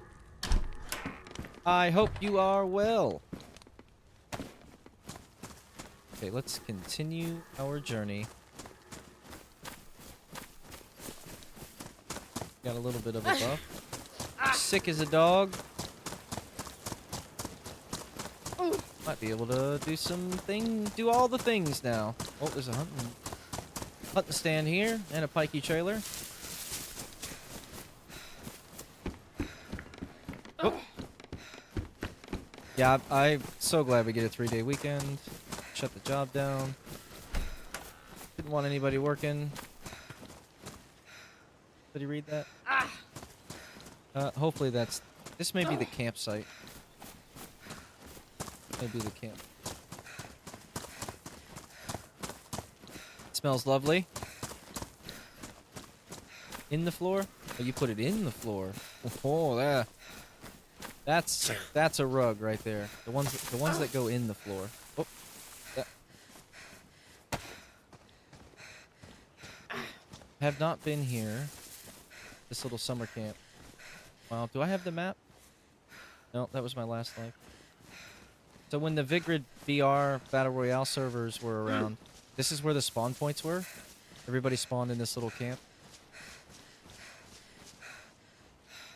I hope you are well. Okay, let's continue our journey. Got a little bit of a buff. Sick as a dog. Might be able to do all the things now. Oh, there's a hunting stand here and a pikey trailer. Oh. Yeah, I'm so glad we get a 3-day weekend. Shut the job down. Didn't want anybody working. Did you read that? Hopefully this may be the campsite. Maybe the camp. It smells lovely. In the floor? Oh, you put it in the floor. Oh, that's a rug right there. The ones that go in the floor. Oh. Have not been here. This little summer camp. Wow, do I have the map? No, that was my last life. So when the Vigrid VR Battle Royale servers were around, this is where the spawn points were. Everybody spawned in this little camp.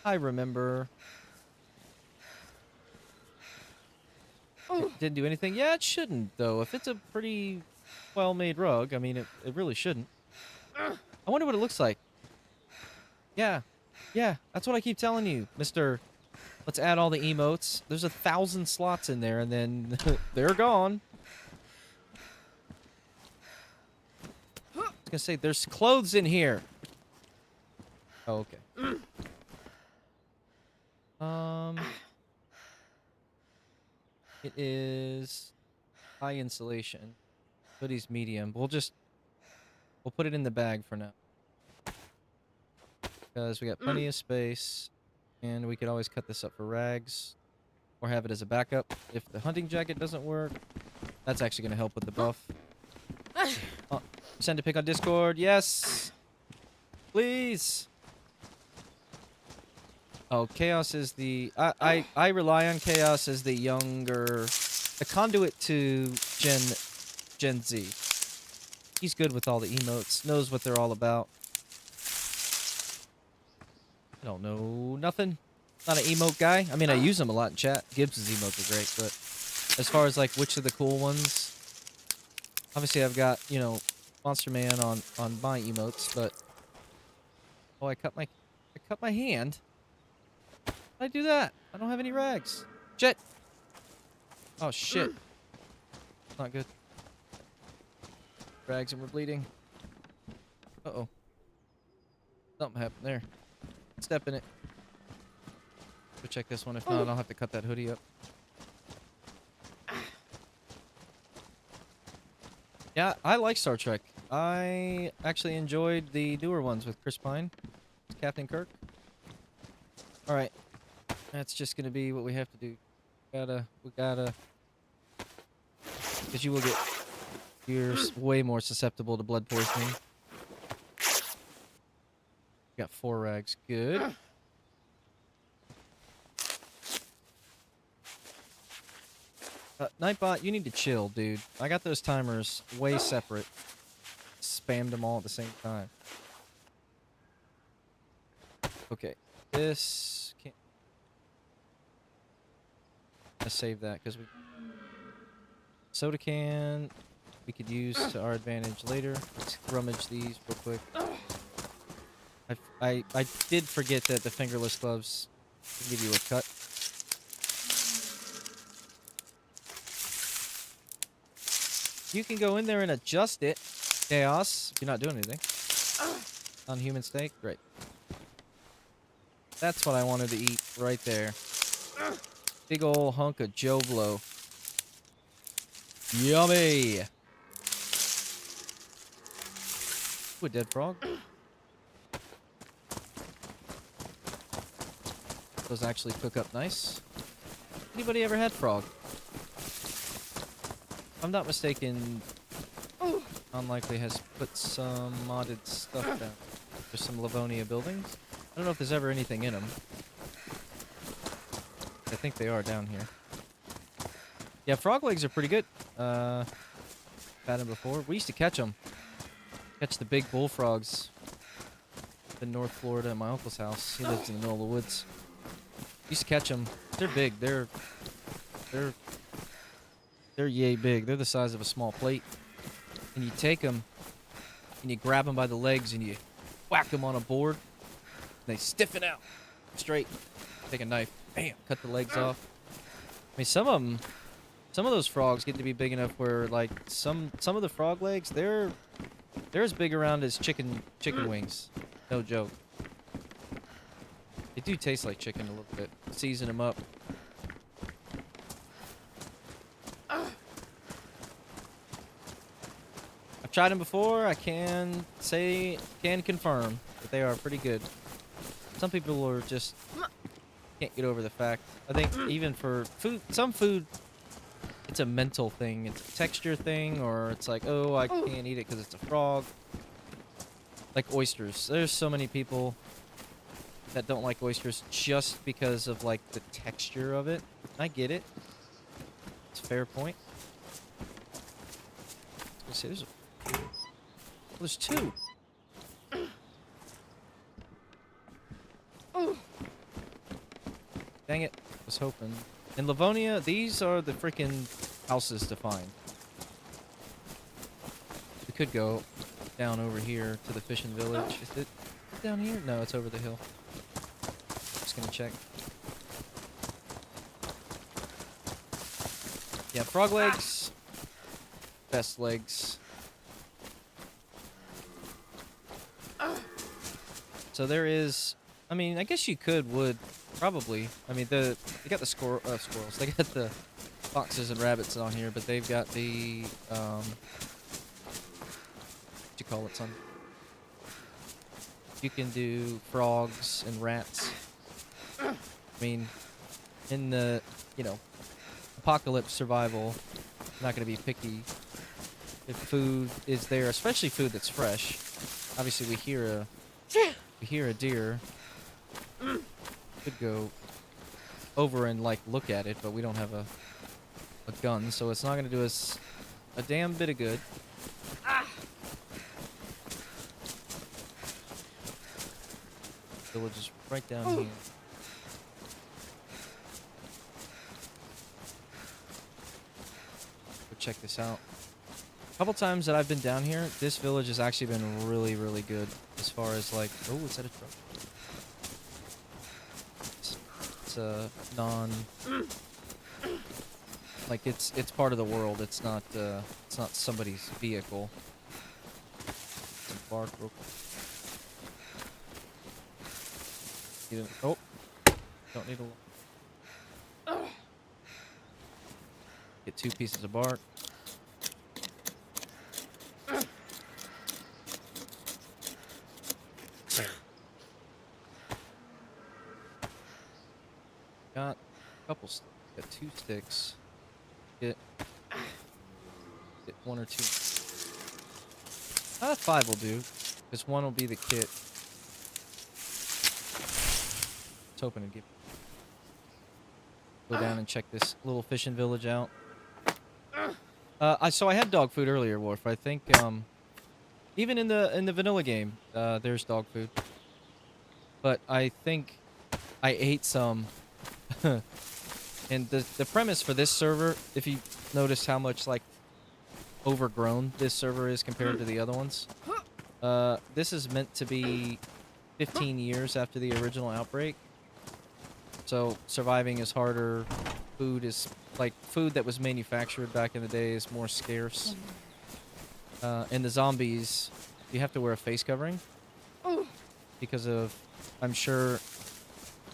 I remember. It didn't do anything. Yeah, it shouldn't, though. If it's a pretty well-made rug, I mean, it really shouldn't. I wonder what it looks like. Yeah. Yeah, that's what I keep telling you, Mr. Let's add all the emotes. There's 1,000 slots in there, and then they're gone. I was gonna say, there's clothes in here. Oh, okay. It is high insulation. Hoodie's medium. We'll put it in the bag for now. Because we got plenty of space. And we could always cut this up for rags. Or have it as a backup. If the hunting jacket doesn't work, that's actually going to help with the buff. Oh, send a pic on Discord. Yes! Please! Oh, Chaos is the... I rely on Chaos as the younger... the conduit to Gen Z. He's good with all the emotes. Knows what they're all about. I don't know nothing. Not an emote guy. I mean, I use them a lot in chat. Gibbs's emotes are great, but as far as like which of the cool ones, obviously I've got, you know, Monster Man on my emotes, but oh, I cut my hand. How did I do that? I don't have any rags. Shit. Oh shit. Not good. Rags and we're bleeding. Uh-oh. Something happened there. Step in it. Go check this one. If not, I'll have to cut that hoodie up. Yeah, I like Star Trek. I actually enjoyed the newer ones with Chris Pine, Captain Kirk. All right, that's just gonna be what we have to do. We gotta, because you will get. You're way more susceptible to blood poisoning. Got 4 rags. Good. Nightbot, you need to chill, dude. I got those timers way separate. spammed them all at the same time. Okay, this can't. Let's save that because we soda can we could use to our advantage later. Let's rummage these real quick. I did forget that the fingerless gloves can give you a cut. You can go in there and adjust it. Chaos, if you're not doing anything. Unhuman steak, great. That's what I wanted to eat right there. Big ol' hunk of Joe Blow. Yummy! Ooh, a dead frog. Those actually cook up nice. Anybody ever had frog? If I'm not mistaken, Unlikely has put some modded stuff down. There's some Livonia buildings. I don't know if there's ever anything in them. I think they are down here. Yeah, frog legs are pretty good. Had them before. We used to catch them. Catch the big bullfrogs in North Florida at my uncle's house. He lives in the middle of the woods. Used to catch them. They're big. They're yay big. They're the size of a small plate. And you take them and you grab them by the legs and you whack them on a board. And they stiffen out straight. Take a knife, bam, cut the legs off. I mean, some of those frogs get to be big enough where, like, some of the frog legs, they're as big around as chicken wings. No joke. They do taste like chicken a little bit. Season them up. I've tried them before. I can confirm that they are pretty good. Some people are just can't get over the fact. I think even for food, some food, it's a mental thing. It's a texture thing, or it's like, oh, I can't eat it because it's a frog. Like oysters. There's so many people that don't like oysters just because of, like, the texture of it. I get it. It's a fair point. Let's see, there's two. Dang it. I was hoping. In Livonia, these are the freaking houses to find. We could go down over here to the fishing village. Is it down here? No, it's over the hill. Just gonna check. Yeah, frog legs. Best legs. So there is, I mean, I guess you would, probably. I mean, they got the squirrels. They got the foxes and rabbits on here, but they've got the, what you call it, son? You can do frogs and rats. I mean, in the, apocalypse survival, I'm not going to be picky if food is there, especially food that's fresh. Obviously, we hear a deer. Could go over and, like, look at it, but we don't have a gun, so it's not going to do us a damn bit of good. Village is right down here. Go check this out. A couple times that I've been down here, this village has actually been really, really good as far as, like, oh, is that a truck? It's a like, it's part of the world. It's not somebody's vehicle. Some bark real quick. Oh, don't need a. Get 2 pieces of bark. Got a couple. Got 2 sticks. Get 1 or 2. 5 will do, because 1 will be the kit. Let's hoping to go down and check this little fishing village out. So I had dog food earlier, Wolf. I think Even in the vanilla game, there's dog food. But I think I ate some. And the premise for this server, if you notice how much like overgrown this server is compared to the other ones, this is meant to be 15 years after the original outbreak. So surviving is harder. Food is like food that was manufactured back in the day is more scarce. And the zombies, you have to wear a face covering because of, I'm sure,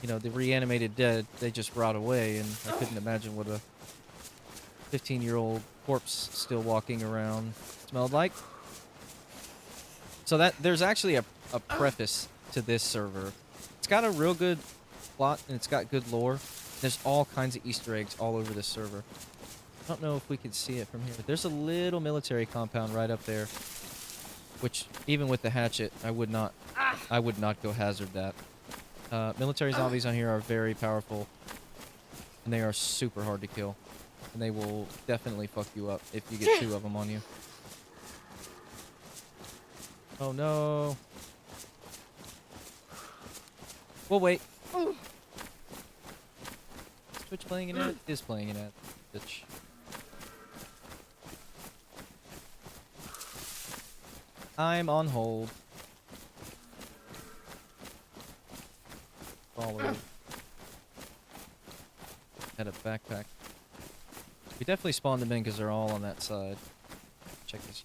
you know, the reanimated dead, they just rot away, and I couldn't imagine what a 15-year-old corpse still walking around smelled like. So that there's actually a preface to this server. It's got a real good plot, and it's got good lore. There's all kinds of Easter eggs all over this server. I don't know if we can see it from here. There's a little military compound right up there, which even with the hatchet, I would not go hazard that. Military zombies on here are very powerful, and they are super hard to kill, and they will definitely fuck you up if you get 2 of them on you. Oh no. We'll wait. Twitch playing an ad? It is playing an ad. Bitch. I'm on hold. Follow. Had a backpack. We definitely spawned them in because they're all on that side. Check this.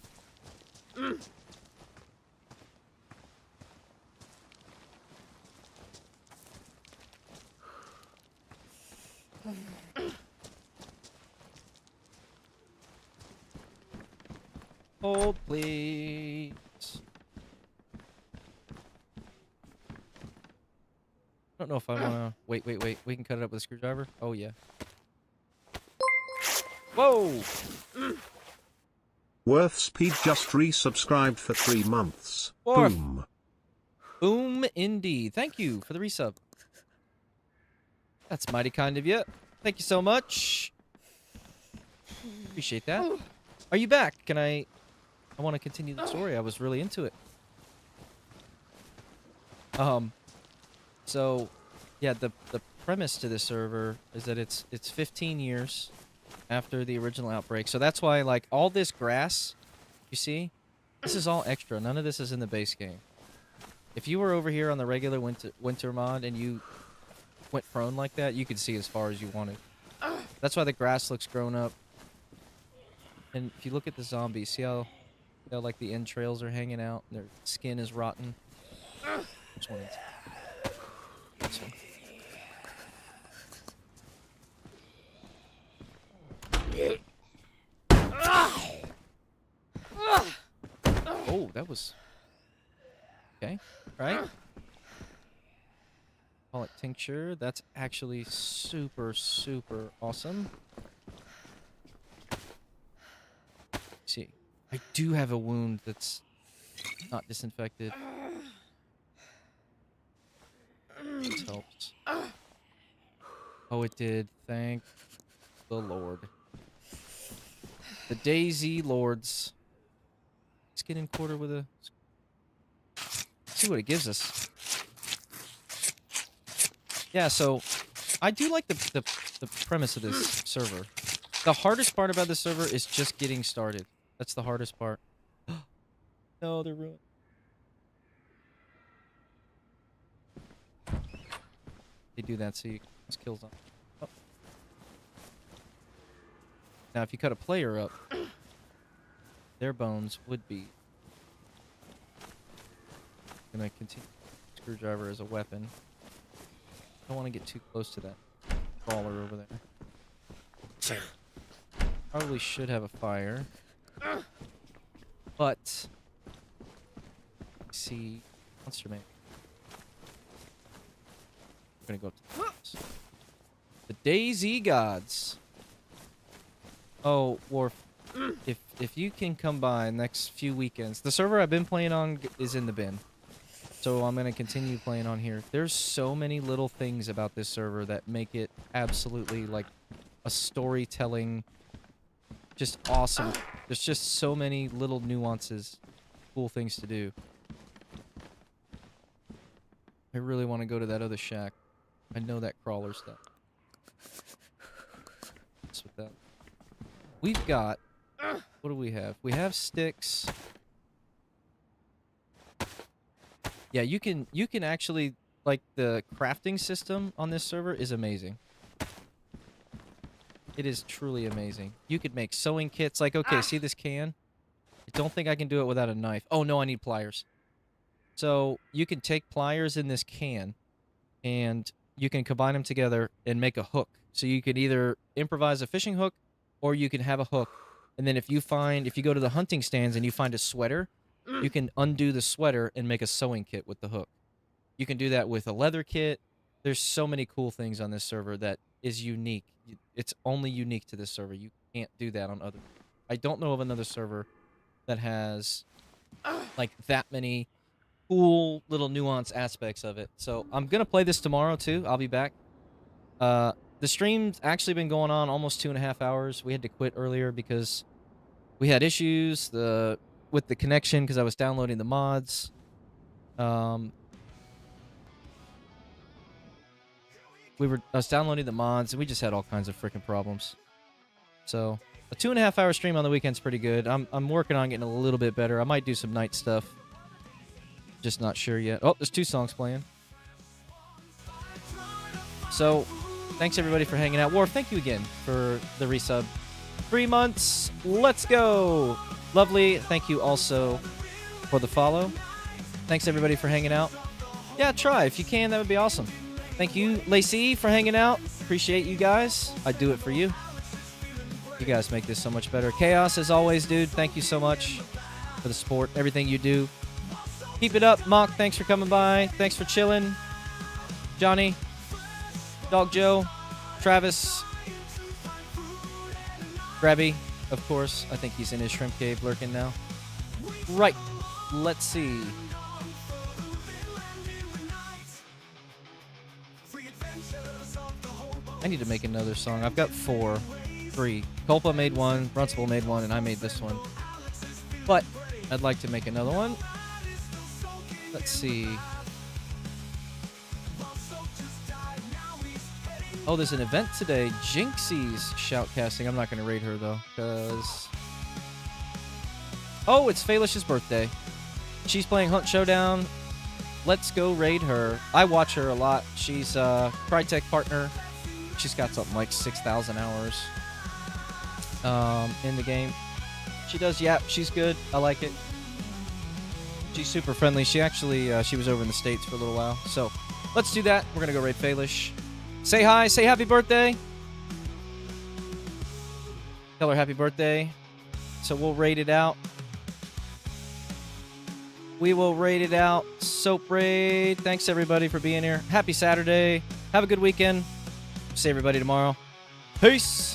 Hold, please. I don't know if I want to... Wait. We can cut it up with a screwdriver? Oh, yeah. Whoa! Worth Speed just resubscribed for 3 months. Worth. Boom. Boom indeed. Thank you for the resub. That's mighty kind of you. Thank you so much. Appreciate that. Are you back? Can I want to continue the story. I was really into it. So, yeah, the premise to this server is that it's 15 years after the original outbreak. So that's why, like, all this grass, you see, this is all extra. None of this is in the base game. If you were over here on the regular winter mod and you went prone like that, you could see as far as you wanted. That's why the grass looks grown up. And if you look at the zombies, see how like the entrails are hanging out, and their skin is rotten. Which one is it? This one. Oh, that was okay. Right? Call it tincture. That's actually super awesome. See, I do have a wound that's not disinfected. This helps. Oh, it did. Thank the Lord. The Daisy Lords. Skin and quarter with a... Let's see what it gives us. Yeah, so I do like the premise of this server. The hardest part about this server is just getting started. That's the hardest part. No, they're ruined. They do that so you can kills them. Oh. Now, if you cut a player up, their bones would be... Gonna continue screwdriver as a weapon. Don't want to get too close to that crawler over there. Probably should have a fire. But... Let's see... Monster Man. We're gonna go up to the Daisy Gods. Oh, Worf. If you can come by next few weekends. The server I've been playing on is in the bin. So I'm going to continue playing on here. There's so many little things about this server that make it absolutely like a storytelling, just awesome. There's just so many little nuances cool things to do. I really want to go to that other shack. I know that crawler stuff. What's with that? We've got... What do we have? We have sticks. Yeah, you can actually... Like, the crafting system on this server is amazing. It is truly amazing. You could make sewing kits. Like, okay, see this can? I don't think I can do it without a knife. Oh, no, I need pliers. So, you can take pliers in this can, and you can combine them together and make a hook. So, you could either improvise a fishing hook, or you can have a hook. And then if you go to the hunting stands and you find a sweater, you can undo the sweater and make a sewing kit with the hook. You can do that with a leather kit. There's so many cool things on this server that is unique. It's only unique to this server. You can't do that on other. I don't know of another server that has like that many cool little nuance aspects of it. So I'm gonna play this tomorrow too. I'll be back. The stream's actually been going on almost 2.5 hours. We had to quit earlier because we had issues with the connection because I was downloading the mods. I was downloading the mods, and we just had all kinds of freaking problems. So, a 2.5 hour stream on the weekend's pretty good. I'm working on getting a little bit better. I might do some night stuff. Just not sure yet. Oh, there's 2 songs playing. So, thanks everybody for hanging out. War, thank you again for the resub. 3 months. Let's go. Lovely. Thank you also for the follow. Thanks everybody for hanging out. Yeah, try. If you can, that would be awesome. Thank you, Lacey, for hanging out. Appreciate you guys. I do it for you. You guys make this so much better. Chaos, as always, dude. Thank you so much for the support, everything you do. Keep it up, Mock. Thanks for coming by. Thanks for chilling. Johnny, Dog Joe, Travis, Grabby, of course. I think he's in his shrimp cave lurking now. Right. Let's see. I need to make another song. I've got 3. Culpa made one, Runcible made one, and I made this one. But I'd like to make another one. Let's see. Oh, there's an event today. Jinxie's shoutcasting. I'm not going to raid her, though, because... Oh, it's Faelish's birthday. She's playing Hunt Showdown. Let's go raid her. I watch her a lot. She's a Crytek partner. She's got something like 6,000 hours in the game. She does yap. She's good. I like it. She's super friendly. She actually, she was over in the States for a little while. So, let's do that. We're going to go raid Faelish. Say hi. Say happy birthday. Tell her happy birthday. So, we'll raid it out. We will raid it out. Soap raid. Thanks, everybody, for being here. Happy Saturday. Have a good weekend. See everybody tomorrow. Peace.